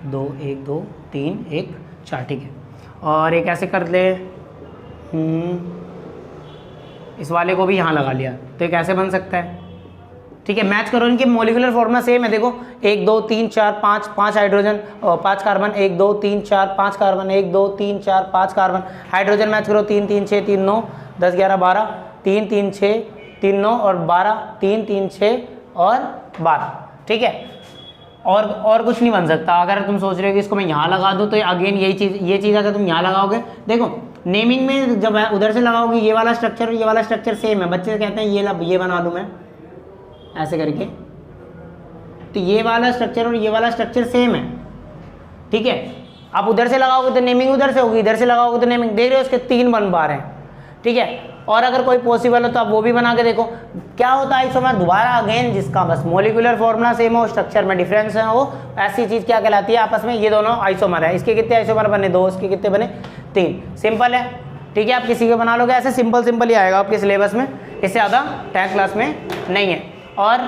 Speaker 1: 2 1 2 3 1 4, ठीक है। और एक ऐसे कर ले, इस वाले को भी यहाँ लगा लिया, तो एक ऐसे बन सकता है, ठीक है। मैच करो, इनके मॉलिक्यूलर फॉर्मूला सेम है, देखो 1 2 3 4 5, 5 हाइड्रोजन और 5 carbon, 1 2 3 4 5 carbon, 1 2 3 4 5 carbon. Hydrogen match करो, 3 3 6 3 9 10 11 12, 3 3 6 3 9 और 12, 3 3 6 और 12, ठीक है। और कुछ नहीं बन सकता। अगर तुम सोच रहे हो कि इसको मैं यहाँ लगा दूँ, तो अगेन यही चीज़, ये चीज़ अगर तुम यहाँ लगाओगे, देखो नेमिंग में जब उधर से लगाओगे ये वाला स्ट्रक्चर और ये वाला स्ट्रक्चर सेम है, बच्चे कहते हैं ये बना लूँ मैं ऐसे करके, तो ये वाला स्ट्रक्चर और ये वाला स्ट्रक्चर सेम है, ठीक है। आप उधर से लगाओगे तो नेमिंग उधर से होगी, इधर से लगाओगे तो नेमिंग, देख रहे हो इसके 3 बन पा रहे हैं, ठीक है। और अगर कोई पॉसिबल हो तो आप वो भी बना के देखो। क्या होता है आइसोमर, दोबारा अगेन जिसका बस मॉलिक्यूलर फॉर्मूला सेम हो, स्ट्रक्चर में डिफरेंस है, वो ऐसी चीज़ क्या कहलाती है आपस में, ये दोनों आइसोमर है। इसके कितने आइसोमर बने, 2, इसके कितने बने, 3, सिंपल है, ठीक है। आप किसी को बना लोगे ऐसे, सिंपल ही आएगा आपके सिलेबस में, इससे ज़्यादा 10th क्लास में नहीं है। और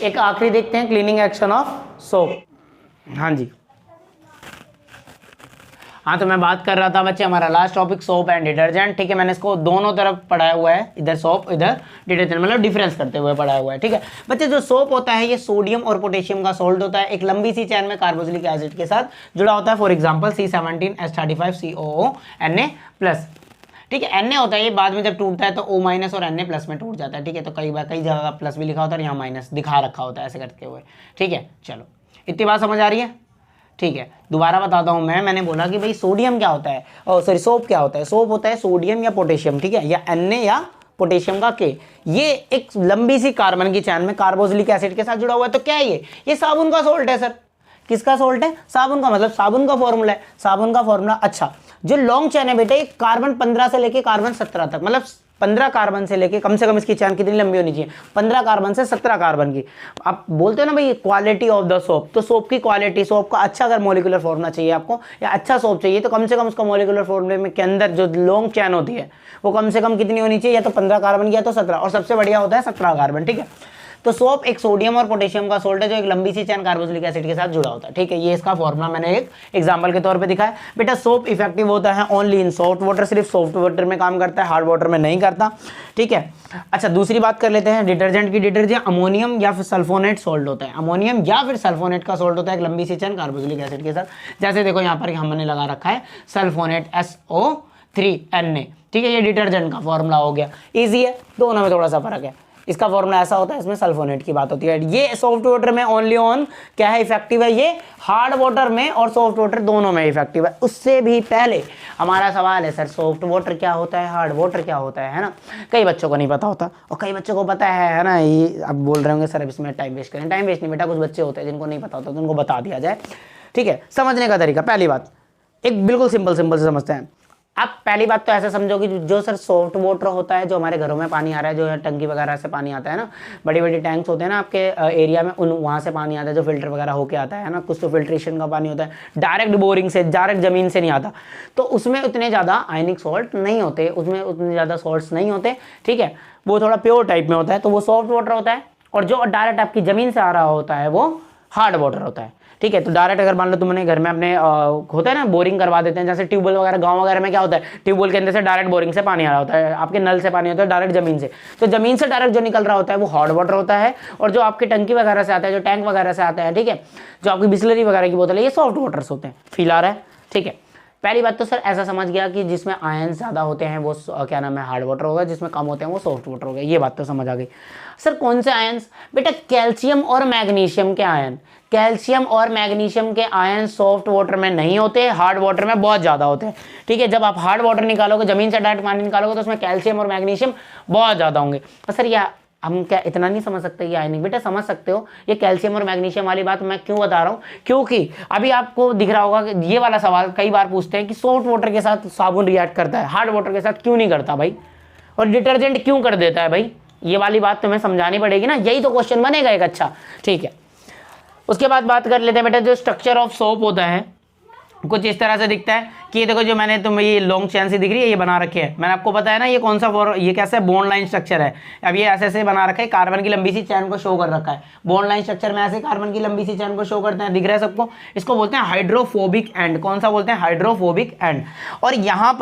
Speaker 1: एक आखिरी देखते हैं, क्लीनिंग एक्शन ऑफ सोप। हाँ जी, हाँ, तो मैं बात कर रहा था बच्चे, हमारा last topic soap and detergent, ठीक है। मैंने इसको दोनों तरफ पढ़ाया हुआ है, इधर सोप इधर डिटर्जेंट, मतलब डिफरेंस करते हुए पढ़ाया हुआ है, ठीक है बच्चे। जो सोप होता है ये सोडियम और पोटेशियम का सोल्ट होता है, एक लंबी सी चैन में कार्बोक्सिलिक एसिड के साथ जुड़ा होता है। फॉर एग्जाम्पल C17H35COO Na+, ठीक है। Na होता है, ये बाद में जब टूटता है तो O- और Na+ में टूट जाता है, ठीक है। तो कई जगह प्लस भी लिखा होता है, यहाँ माइनस दिखा रखा होता है ऐसे करते हुए, ठीक है। चलो, इतनी बात समझ आ रही है, ठीक है। दोबारा बताता हूँ मैंने बोला कि भाई सोडियम क्या होता है, सॉरी सोप क्या होता है। सोप होता है सोडियम या पोटेशियम, ठीक है, या Na या पोटेशियम का K, ये एक लंबी सी कार्बन की चैन में कार्बोक्सिलिक एसिड के साथ जुड़ा हुआ है। तो क्या है ये साबुन का सोल्ट है सर। किसका सोल्ट है, साबुन का, मतलब साबुन का फॉर्मूला है, साबुन का फॉर्मूला। अच्छा, जो लॉन्ग चैन है बेटा, ये कार्बन 15 से लेके कार्बन 17 तक, मतलब 15 कार्बन से लेके, कम से कम इसकी चैन कितनी लंबी होनी चाहिए, 15 कार्बन से 17 कार्बन की। आप बोलते हो ना भाई क्वालिटी ऑफ द सोप, तो सोप की क्वालिटी, सोप का अच्छा अगर मॉलिक्यूलर फॉर्मूला चाहिए आपको, या अच्छा सोप चाहिए, तो कम से कम उसका मॉलिक्यूलर फॉर्मूले में के अंदर जो लॉन्ग चैन होती है वो कम से कम कितनी होनी चाहिए, या तो 15 कार्बन की या तो 17, और सबसे बढ़िया होता है 17 कार्बन, ठीक है। तो सोप एक सोडियम और पोटेशियम का सोल्ट है जो एक लंबी सी चैन कार्बोक्सिलिक एसिड के साथ जुड़ा होता है, ठीक है। ये इसका फॉर्मूला मैंने एक एग्जांपल के तौर पे दिखाया। बेटा सोप इफेक्टिव होता है ओनली इन सॉफ्ट वाटर, सिर्फ सॉफ्ट वाटर में काम करता है, हार्ड वाटर में नहीं करता, ठीक है। अच्छा, दूसरी बात कर लेते हैं डिटर्जेंट की। डिटर्जेंट अमोनियम या फिर सल्फोनेट सोल्ट होता है, अमोनियम या फिर सल्फोनेट का सोल्ट होता है एक लंबी सी चैन कार्बोक्सिलिक एसिड के साथ। जैसे देखो यहाँ पर हमने लगा रखा है सल्फोनेट SO3Na, ठीक है। ये डिटर्जेंट का फॉर्मूला हो गया, ईजी है, दोनों में थोड़ा सा फर्क है। इसका फॉर्मूला ऐसा होता है, इसमें सल्फोनेट की बात होती है। ये सॉफ्ट वाटर में ओनली ऑन क्या है इफेक्टिव है, ये हार्ड वाटर में और सॉफ्ट वाटर दोनों में इफेक्टिव है। उससे भी पहले हमारा सवाल है सर सॉफ्ट वाटर क्या होता है, हार्ड वाटर क्या होता है ना। कई बच्चों को नहीं पता होता और कई बच्चों को पता है ना। ये अब बोल रहे होंगे सर अब इसमें टाइम वेस्ट करें, टाइम वेस्ट नहीं बेटा, कुछ बच्चे होते हैं जिनको नहीं पता होता तो उनको बता दिया जाए, ठीक है। समझने का तरीका, पहली बात एक बिल्कुल सिंपल से समझते हैं। आप पहली बात तो ऐसा समझो कि जो सर सॉफ्ट वाटर होता है, जो हमारे घरों में पानी आ रहा है, जो टंकी वगैरह से पानी आता है ना, बड़ी बड़ी टैंक्स होते हैं ना आपके एरिया में, उन वहाँ से पानी आता है जो फिल्टर वगैरह होके आता है ना। कुछ तो फिल्ट्रेशन का पानी होता है, डायरेक्ट बोरिंग से, डायरेक्ट ज़मीन से नहीं आता, तो उसमें उतने ज़्यादा आयनिक सॉल्ट नहीं होते, उसमें उतने ज़्यादा सॉल्ट्स नहीं होते, ठीक है। वो थोड़ा प्योर टाइप में होता है, तो वो सॉफ्ट वाटर होता है। और जो डायरेक्ट आपकी ज़मीन से आ रहा होता है वो हार्ड वाटर होता है। ठीक है। तो डायरेक्ट अगर मान लो तुमने घर में अपने होता है ना बोरिंग करवा देते हैं, जैसे ट्यूबवेल वगैरह गांव वगैरह में क्या होता है, ट्यूबवेल के अंदर से डायरेक्ट बोरिंग से पानी आ रहा होता है, आपके नल से पानी होता है डायरेक्ट जमीन से, तो जमीन से डायरेक्ट जो निकल रहा होता है वो हॉट वाटर होता है, और जो आपकी टंकी वगैरह से आता है, जो टैंक वगैरह से आता है, ठीक है, जो आपकी बिस्लरी वगैरह की बोतल है, ये सॉफ्ट वाटर्स होते हैं। फील आ रहा है, ठीक है। पहली बात तो सर ऐसा समझ गया कि जिसमें आयन ज़्यादा होते हैं वो क्या नाम है, हार्ड वाटर होगा, जिसमें कम होते हैं वो सॉफ्ट वाटर होगा। ये बात तो समझ आ गई। सर कौन से आयन्स, बेटा कैल्शियम और मैग्नीशियम के आयन, कैल्शियम और मैग्नीशियम के आयन सॉफ्ट वाटर में नहीं होते, हार्ड वाटर में बहुत ज़्यादा होते हैं, ठीक है। जब आप हार्ड वाटर निकालोगे, जमीन से डायरेक्ट पानी निकालोगे, तो उसमें कैल्शियम और मैग्नीशियम बहुत ज़्यादा होंगे। तो सर यह हम क्या इतना नहीं समझ सकते ये आयनिक, बेटा समझ सकते हो। ये कैल्शियम और मैग्नीशियम वाली बात मैं क्यों बता रहा हूँ, क्योंकि अभी आपको दिख रहा होगा कि ये वाला सवाल कई बार पूछते हैं कि सॉफ्ट वाटर के साथ साबुन रिएक्ट करता है, हार्ड वाटर के साथ क्यों नहीं करता भाई, और डिटर्जेंट क्यों कर देता है भाई, ये वाली बात तुम्हें समझानी पड़ेगी ना, यही तो क्वेश्चन बनेगा एक अच्छा, ठीक है। उसके बाद बात कर लेते हैं बेटा, जो स्ट्रक्चर ऑफ सोप होता है कुछ इस तरह से दिखता है कि ये देखो, जो मैंने तुम्हें ये लॉन्ग चैन सी दिख रही है, ये बना रखे है, मैंने आपको बताया ना ये कौन सा ये कैसे बॉन्ड लाइन स्ट्रक्चर है। अब ये ऐसे ऐसे बना रखा है, कार्बन की लंबी सी चैन को शो कर रखा है, बॉन्ड लाइन स्ट्रक्चर में ऐसे कार्बन की लंबी सी चैन को शो करते हैं, दिख रहा है सबको। इसको बोलते हैं हाइड्रोफोबिक एंड, कौन सा बोलते हैं, हाइड्रोफोबिक एंड। और यहाँ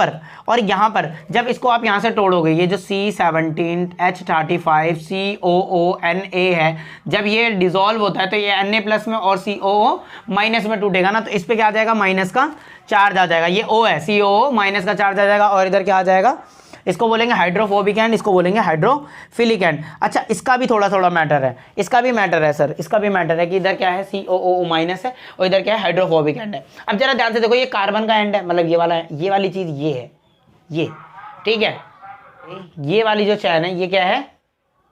Speaker 1: पर जब इसको आप यहाँ से तोड़ोगे, ये जो C17H35 COONA है, जब ये डिजोल्व होता है तो ये Na+ में और COO- में टूटेगा ना, तो इस पे क्या आ जाएगा, माइनस का चार्ज आ जाएगा, ये O है, COO माइनस का चार्ज आ जाएगा, और इधर क्या आ जाएगा, इसको बोलेंगे हाइड्रोफोबिक एंड, इसको बोलेंगे हाइड्रोफिलिक एंड। अच्छा इसका भी थोड़ा थोड़ा मैटर है, इसका भी मैटर है सर, इसका भी मैटर है कि इधर क्या है COO- है, और इधर क्या है, हाइड्रोफोबिक एंड है। अब जरा ध्यान से देखो, ये कार्बन का एंड है, मतलब ये वाला है, ये वाली चीज ये है, ये ठीक है, ये वाली जो चैन है ये क्या है,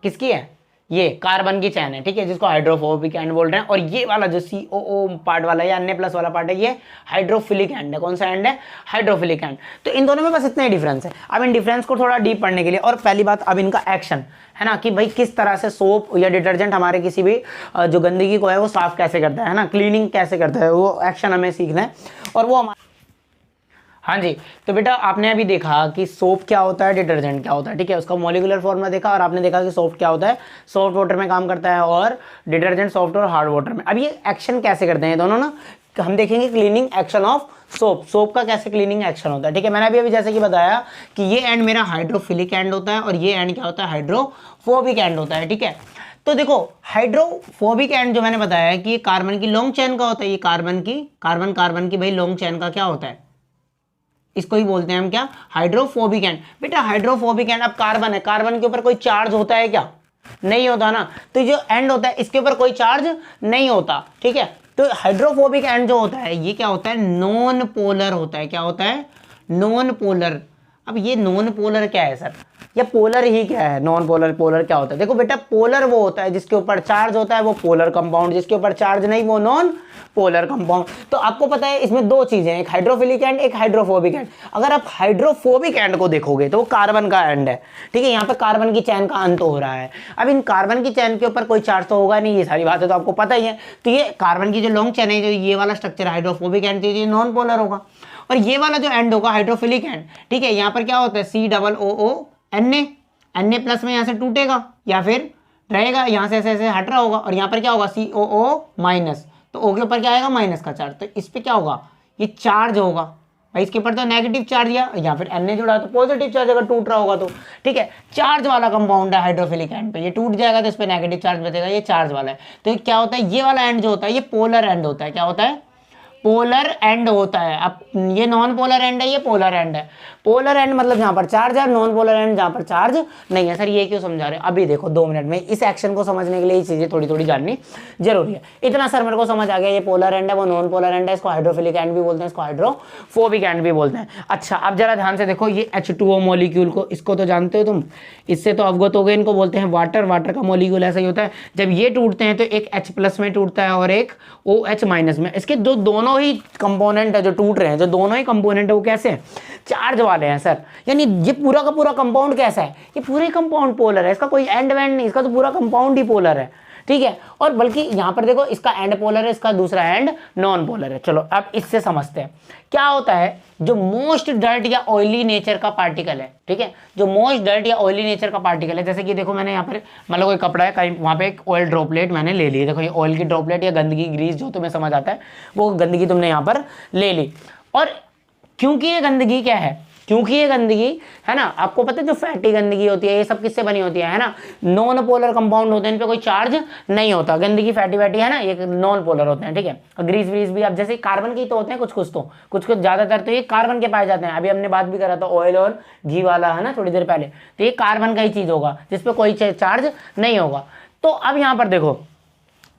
Speaker 1: किसकी है, ये कार्बन की चैन है, ठीक है, जिसको हाइड्रोफोबिक एंड बोल रहे हैं। और ये वाला जो COO पार्ट वाला है, Na+ वाला पार्ट है, ये हाइड्रोफिलिक एंड है। कौन सा एंड है, हाइड्रोफिलिक एंड। तो इन दोनों में बस इतना ही डिफरेंस है। अब इन डिफरेंस को थोड़ा डीप पढ़ने के लिए, और पहली बात अब इनका एक्शन है ना, कि भाई किस तरह से सोप या डिटर्जेंट हमारे किसी भी जो गंदगी को है वो साफ कैसे करता है ना, क्लीनिंग कैसे करता है, वो एक्शन हमें सीखना है। और वो हमारे, हाँ जी, तो बेटा आपने अभी देखा कि सोप क्या होता है, डिटर्जेंट क्या होता है, ठीक है, उसका मॉलिक्यूलर फॉर्मूला देखा, और आपने देखा कि सोप क्या होता है, सॉफ्ट वाटर में काम करता है, और डिटर्जेंट सॉफ्ट और हार्ड वाटर में। अब ये एक्शन कैसे करते हैं दोनों ना, हम देखेंगे cleaning action of soap, soap का कैसे क्लीनिंग एक्शन होता है, ठीक है। मैंने अभी जैसे कि बताया कि ये एंड मेरा हाइड्रोफिलिक एंड होता है, और ये एंड क्या होता है, हाइड्रोफोबिक एंड होता है, ठीक है। तो देखो हाइड्रोफोबिक एंड जो मैंने बताया है कि ये कार्बन की लॉन्ग चेन का होता है, ये कार्बन की भाई लॉन्ग चेन का क्या होता है, इसको ही बोलते हैं हम क्या, हाइड्रोफोबिक एंड। बेटा हाइड्रोफोबिक एंड, अब कार्बन है, कार्बन के ऊपर कोई चार्ज होता है क्या, नहीं होता ना, तो जो एंड होता है इसके ऊपर कोई चार्ज नहीं होता, ठीक है। तो हाइड्रोफोबिक एंड जो होता है ये क्या होता है, नॉन पोलर होता है, क्या होता है, नॉन पोलर। अब ये नॉन पोलर क्या है सर, या पोलर ही क्या है, नॉन पोलर, पोलर क्या होता है, देखो बेटा पोलर वो होता है जिसके ऊपर चार्ज होता है, वो पोलर कंपाउंड, जिसके ऊपर चार्ज नहीं वो नॉन पोलर कंपाउंड। तो आपको पता है इसमें दो चीजें हैं, एक हाइड्रोफिलिक एंड, एक हाइड्रोफोबिक एंड। अगर आप हाइड्रोफोबिक एंड को देखोगे तो वो कार्बन का एंड है, ठीक है, यहाँ पे कार्बन की चैन का अंत हो रहा है। अब इन कार्बन की चैन के ऊपर कोई चार्ज तो होगा नहीं, ये सारी बातें तो आपको पता ही है। तो ये कार्बन की जो लॉन्ग चैन है, जो ये वाला स्ट्रक्चर हाइड्रोफोबिक एंड, ये नॉन पोलर होगा। और ये वाला जो एंड होगा हाइड्रोफिलिक एंड, ठीक है, यहाँ पर क्या होता है, Na+ में यहाँ से टूटेगा या फिर रहेगा, यहाँ से ऐसे ऐसे हट रहा होगा, और यहाँ पर क्या होगा, COO-, तो O के ऊपर क्या आएगा, माइनस का चार्ज, तो इस पे क्या होगा, ये चार्ज होगा भाई, इसके ऊपर तो नेगेटिव चार्ज या फिर Na जुड़ा तो पॉजिटिव चार्ज अगर टूट रहा होगा तो, ठीक है, चार्ज वाला कंपाउंड है हाइड्रोफिलिक एंड पे, ये टूट जाएगा तो इस पे नेगेटिव चार्ज बचेगा, ये चार्ज वाला है। तो क्या होता है, ये वाला एंड जो होता है ये पोलर एंड होता है, क्या होता है, पोलर एंड होता है। अब ये नॉन पोलर एंड है, ये पोलर एंड है। पोलर एंड मतलब जहां पर चार्ज है, नॉन पोलर एंड जहां पर चार्ज नहीं है। सर ये क्यों समझा रहे हैं, अभी देखो 2 मिनट में। इस एक्शन को समझने के लिए ये चीजें थोड़ी थोड़ी जाननी जरूरी है। इतना सर मेरे को समझ आ गया, ये पोलर एंड है, वो नॉन पोलर एंड है, इसको हाइड्रोफिलिक एंड भी बोलते हैं, इसको हाइड्रोफोबिक एंड भी बोलते हैं। अच्छा अब जरा ध्यान से देखो, ये H2O मॉलिक्यूल को, इसको तो जानते हो तुम, इससे तो अवगत हो गए, इनको बोलते हैं वाटर। वाटर का मॉलिक्यूल ऐसा ही होता है, जब ये टूटते हैं तो एक H+ में टूटता है और एक OH- में। इसके दोनों ही कंपोनेंट है जो टूट रहे हैं, जो दोनों ही कंपोनेंट है वो कैसे हैं, चार्ज वाले हैं सर। यानी ये पूरा का पूरा कंपाउंड कैसा है, ये पूरे कंपाउंड पोलर है, इसका कोई एंड वेंड नहीं, इसका तो पूरा कंपाउंड ही पोलर है, ठीक है। और बल्कि यहाँ पर देखो इसका एंड पोलर है, इसका दूसरा एंड नॉन पोलर है। चलो अब इससे समझते हैं क्या होता है। जो मोस्ट डर्ट या ऑयली नेचर का पार्टिकल है, ठीक है, जो मोस्ट डर्ट या ऑयली नेचर का पार्टिकल है, जैसे कि देखो मैंने यहाँ पर मतलब कोई कपड़ा है कहीं, वहाँ पे एक ऑयल ड्रॉपलेट मैंने ले ली, देखो ये ऑयल की ड्रॉपलेट या गंदगी ग्रीस जो तुम्हें समझ आता है वो गंदगी तुमने यहाँ पर ले ली। और क्योंकि ये गंदगी क्या है, क्योंकि ये गंदगी है ना, आपको पता है जो फैटी गंदगी होती है ये सब किससे बनी होती है ना, नॉन पोलर कंपाउंड होते हैं, इन पे कोई चार्ज नहीं होता। गंदगी फैटी वैटी है ना, ये नॉन पोलर होते हैं, ठीक है। और ग्रीस व्रीस भी आप जैसे कार्बन के तो होते हैं कुछ कुछ, तो कुछ कुछ ज्यादातर तो ये कार्बन के पाए जाते हैं। अभी हमने बात भी करा था ऑयल और घी वाला, है ना, थोड़ी देर पहले, तो ये कार्बन का ही चीज होगा जिसपे कोई चार्ज नहीं होगा। तो अब यहाँ पर देखो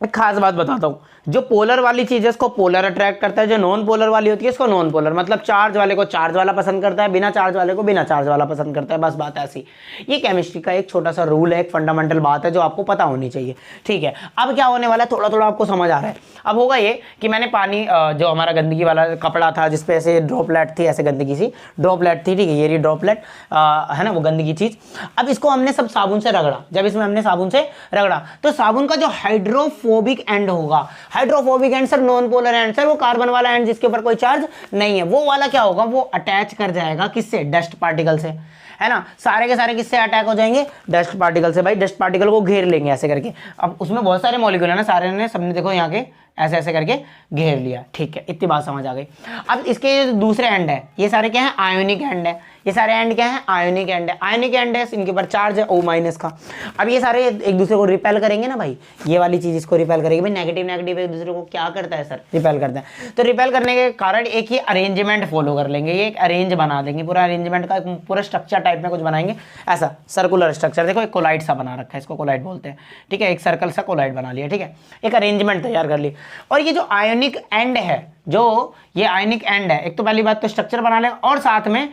Speaker 1: एक खास बात बताता हूँ, जो पोलर वाली चीज है इसको पोलर अट्रैक्ट करता है, जो नॉन पोलर वाली होती है इसको नॉन पोलर, मतलब चार्ज वाले को चार्ज वाला पसंद करता है, बिना चार्ज वाले को बिना चार्ज वाला पसंद करता है। बस बात ऐसी। ये केमिस्ट्री का एक छोटा सा रूल है, एक फंडामेंटल बात है जो आपको पता होनी चाहिए, ठीक है। अब क्या होने वाला है, थोड़ा थोड़ा आपको समझ आ रहा है। अब होगा ये कि मैंने पानी जो हमारा गंदगी वाला कपड़ा था जिसपे ऐसे ड्रॉपलेट थी, ऐसे गंदगी सी ड्रॉपलेट थी, ठीक है, ये ड्रॉपलेट है ना वो गंदगी चीज। अब इसको हमने सब साबुन से रगड़ा, जब इसमें हमने साबुन से रगड़ा तो साबुन का जो हाइड्रोफोबिक एंड होगा, hydrophobic and sir non polar and sir वो कार्बन वाला एंड जिसके ऊपर कोई चार्ज नहीं है, वो वाला क्या होगा, वो अटैच कर जाएगा किससे, डस्ट पार्टिकल से, है ना। सारे के सारे किससे अटैक हो जाएंगे, डस्ट पार्टिकल से। भाई डस्ट पार्टिकल को घेर लेंगे ऐसे करके। अब उसमें बहुत सारे मॉलिक्यूल है ना, सारे ने सबने देखो यहाँ के ऐसे ऐसे करके घेर लिया, ठीक है, इतनी बात समझ आ गई। अब इसके जो दूसरे एंड है ये सारे क्या है, आयोनिक एंड है, ये सारे एंड क्या है, आयोनिक एंड है। आयोनिक एंड है, इनके ऊपर चार्ज है O- का। अब ये सारे एक दूसरे को रिपेल करेंगे ना भाई, ये वाली चीज इसको रिपेल करेगी। भाई नेगेटिव नेगेटिव एक दूसरे को क्या करता है सर, रिपेल करता है। तो रिपेल करने के कारण एक ही अरेंजमेंट फॉलो कर लेंगे, ये एक अरेंज बना देंगे, पूरा अरेंजमेंट का पूरा स्ट्रक्चर टाइप में कुछ बनाएंगे, ऐसा सर्कुलर स्ट्रक्चर। देखो एक कोलाइड सा बना रखा है, इसको कोलाइड बोलते हैं, ठीक है, एक सर्कल सा कोलाइड बना लिया, ठीक है, एक अरेंजमेंट तैयार कर ली। और ये जो आयोनिक एंड है, जो ये आयोनिक एंड है, एक तो पहली बात तो स्ट्रक्चर बना लेगा, और साथ में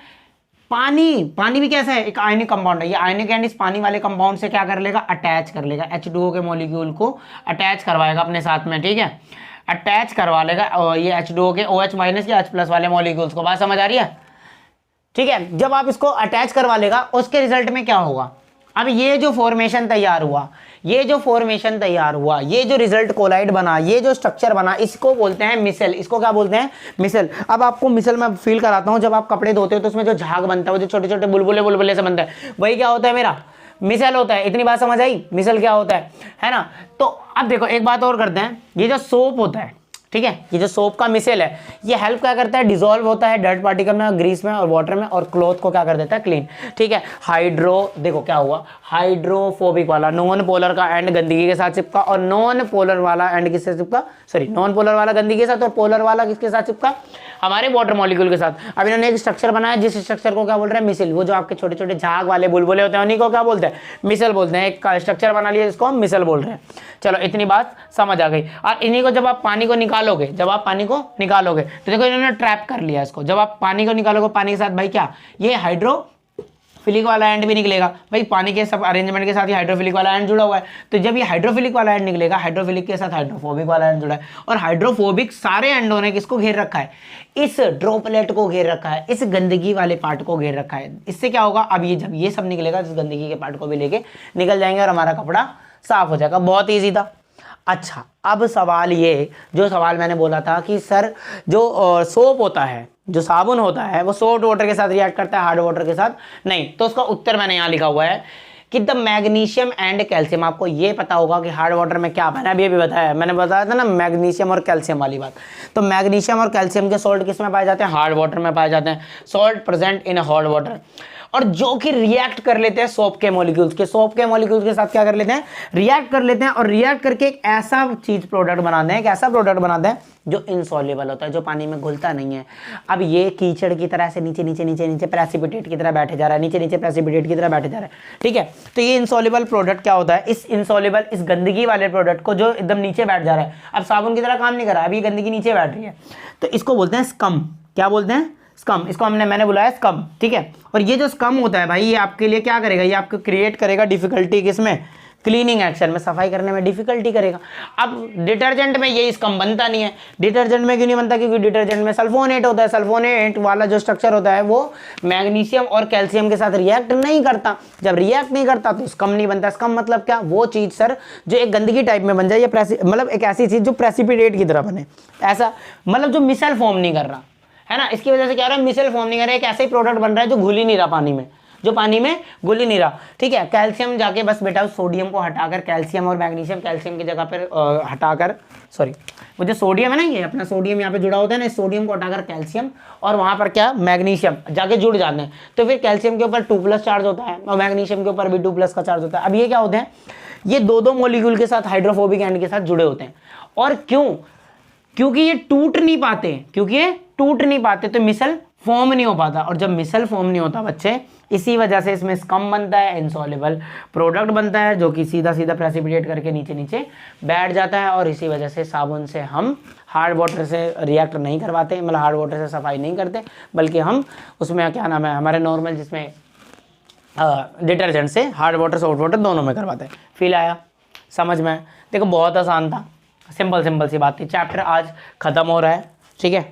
Speaker 1: पानी भी कैसा है, एक आयनिक कंपाउंड है। ये आयनिक एंड इस पानी वाले कंपाउंड से क्या कर लेगा, अटैच कर लेगा, H2O के मॉलिक्यूल को अटैच करवाएगा अपने साथ में, ठीक है, अटैच करवा लेगा और ये H2O के OH- या H+ वाले मॉलिक्यूल्स को। बात समझ आ रही है, ठीक है। जब आप इसको अटैच करवा लेगा उसके रिजल्ट में क्या होगा, अब ये जो फॉर्मेशन तैयार हुआ, ये जो रिजल्ट कोलाइड बना, ये जो स्ट्रक्चर बना, इसको बोलते हैं मिसेल। इसको क्या बोलते हैं, मिसेल। अब आपको मिसेल में फील कराता हूं, जब आप कपड़े धोते हो तो उसमें जो झाग बनता है, वो जो छोटे छोटे बुलबुले बुलबुले से बनता है, वही क्या होता है, मेरा मिसेल होता है। इतनी बात समझ आई, मिसेल क्या होता है ना। तो अब देखो एक बात और करते हैं, ये जो सोप होता है, ठीक है, ये जो सोप का मिसेल है, ये हेल्प क्या करता है, डिसॉल्व होता है डर्ट पार्टिकल में, ग्रीस में और वाटर में, और क्लॉथ को क्या कर देता है, क्लीन, ठीक है। देखो क्या हुआ, हाइड्रोफोबिक वाला नॉन पोलर का एंड गंदगी के साथ चिपका, और नॉन पोलर वाला एंड किससे चिपका, नॉन पोलर वाला गंदगी के साथ, और पोलर वाला किसके साथ चिपका, हमारे वाटर मॉलिक्यूल के साथ। अब इन्होंने एक स्ट्रक्चर बनाया, जिस स्ट्रक्चर को क्या बोल रहे हैं, मिसेल। वो जो आपके छोटे छोटे झाग वाले बुलबुले होते हैं उन्हीं को क्या बोलते हैं, मिसेल बोलते हैं। एक स्ट्रक्चर बना लिया जिसको हम मिसेल बोल रहे हैं। चलो इतनी बात समझ आ गई। और इन्हीं को जब आप पानी को निकालोगे, तो देखो इन्होंने ट्रैप कर लिया इसको। जब आप पानी को निकालोगे, पानी के साथ भाई क्या, ये हाइड्रोफिलिक वाला एंड भी निकलेगा। भाई पानी के सब अरेंजमेंट के साथ ही हाइड्रोफिलिक वाला एंड जुड़ा हुआ है, तो जब ये हाइड्रोफिलिक वाला एंड निकलेगा, हाइड्रोफिलिक के साथ हाइड्रोफोबिक वाला एंड जुड़ा है, और हाइड्रोफोबिक सारे एंडों ने किसको घेर रखा है, इस ड्रॉपलेट को घेर रखा है, इस गंदगी वाले पार्ट को घेर रखा है। इससे क्या होगा, अब ये जब ये सब निकलेगा, इस गंदगी के पार्ट को भी लेके निकल जाएंगे और हमारा कपड़ा साफ हो जाएगा। बहुत ईजी था। अच्छा, अब सवाल ये, जो सवाल मैंने बोला था कि सर जो सोप होता है, जो साबुन होता है, वो सॉल्ट वाटर के साथ रिएक्ट करता है, हार्ड वाटर के साथ नहीं, तो उसका उत्तर मैंने यहाँ लिखा हुआ है कि द मैग्नीशियम एंड कैल्शियम। आपको ये पता होगा कि हार्ड वाटर में क्या बना है, अभी बताया मैंने, बताया था ना मैग्नीशियम और कैल्शियम वाली बात। तो मैग्नीशियम और कैल्शियम के सॉल्ट किस में पाए जाते हैं, हार्ड वाटर में पाए जाते हैं। Salt present in hard water, और जो कि रिएक्ट कर लेते हैं सोप के मॉलिक्यूल्स के साथ क्या कर लेते हैं, रिएक्ट कर लेते हैं, और रिएक्ट करके एक ऐसा चीज प्रोडक्ट बनाते हैं, एक ऐसा प्रोडक्ट बनाते हैं जो इनसॉल्युबल होता है, जो पानी में घुलता नहीं है। अब ये कीचड़ की तरह से नीचे नीचे नीचे नीचे प्रेसिपिटेट की तरह बैठे जा रहा है, नीचे नीचे प्रेसिपिटेट की तरह बैठे जा रहा है, ठीक है। तो ये इनसॉल्युबल प्रोडक्ट क्या होता है, इस गंदगी वाले प्रोडक्ट को जो एकदम नीचे बैठ जा रहा है, अब साबुन की तरह काम नहीं कर रहा, अभी गंदगी नीचे बैठ रही है, तो इसको बोलते हैं स्कम। क्या बोलते हैं, स्कम। इसको मैंने बुलाया स्कम, ठीक है। और ये जो स्कम होता है भाई, ये आपके लिए क्या करेगा, ये आपको क्रिएट करेगा डिफिकल्टी किसमें, क्लीनिंग एक्शन में, सफाई करने में डिफिकल्टी करेगा। अब डिटर्जेंट में ये स्कम बनता नहीं है। डिटर्जेंट में क्यों नहीं बनता? क्योंकि डिटर्जेंट में सल्फोनेट होता है। सल्फोनेट वाला जो स्ट्रक्चर होता है वो मैग्नीशियम और कैल्शियम के साथ रिएक्ट नहीं करता। जब रिएक्ट नहीं करता तो स्कम नहीं बनता। स्कम मतलब क्या? वो चीज़ सर जो एक गंदगी टाइप में बन जाए, या मतलब एक ऐसी चीज़ जो प्रेसिपिटेट की तरह बने, ऐसा मतलब जो मिसल फॉर्म नहीं कर रहा है ना। इसकी वजह से क्या हो रहा है? मिसल फॉर्म नहीं कर रहा है। एक ऐसा ही प्रोडक्ट बन रहा है जो घुल ही नहीं रहा पानी में, जो पानी में घुल ही नहीं रहा। ठीक है, कैल्शियम जाके बस बेटा उस सोडियम को हटाकर, कैल्शियम और मैग्नीशियम कैल्शियम की जगह पर हटाकर, सॉरी वो जो सोडियम है ना, ये अपना सोडियम यहाँ पे जुड़ा होता है ना, इस सोडियम को हटाकर कैल्शियम और वहाँ पर क्या मैग्नीशियम जाके जुड़ जाते हैं। तो फिर कैल्शियम के ऊपर 2+ चार्ज होता है और मैग्नीशियम के ऊपर भी 2+ का चार्ज होता है। अब ये क्या होते हैं? ये दो मॉलिक्यूल के साथ हाइड्रोफोबिक एंड के साथ जुड़े होते हैं। और क्यों? क्योंकि ये टूट नहीं पाते, क्योंकि ये टूट नहीं पाते तो मिसल फॉर्म नहीं हो पाता। और जब मिसल फॉर्म नहीं होता बच्चे, इसी वजह से इसमें स्कम बनता है, इनसॉल्युबल प्रोडक्ट बनता है जो कि सीधा सीधा प्रेसिपिटेट करके नीचे नीचे बैठ जाता है। और इसी वजह से साबुन से हम हार्ड वाटर से रिएक्ट नहीं करवाते, मतलब हार्ड वाटर से सफाई नहीं करते, बल्कि हम उसमें क्या नाम है हमारे नॉर्मल जिसमें डिटर्जेंट से हार्ड वाटर सॉफ्ट वाटर दोनों में करवाते हैं। फील आया? समझ में? देखो बहुत आसान था, सिंपल सी बात थी। चैप्टर आज ख़त्म हो रहा है, ठीक है।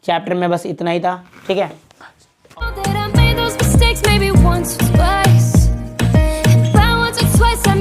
Speaker 1: चैप्टर में बस इतना ही था, ठीक है।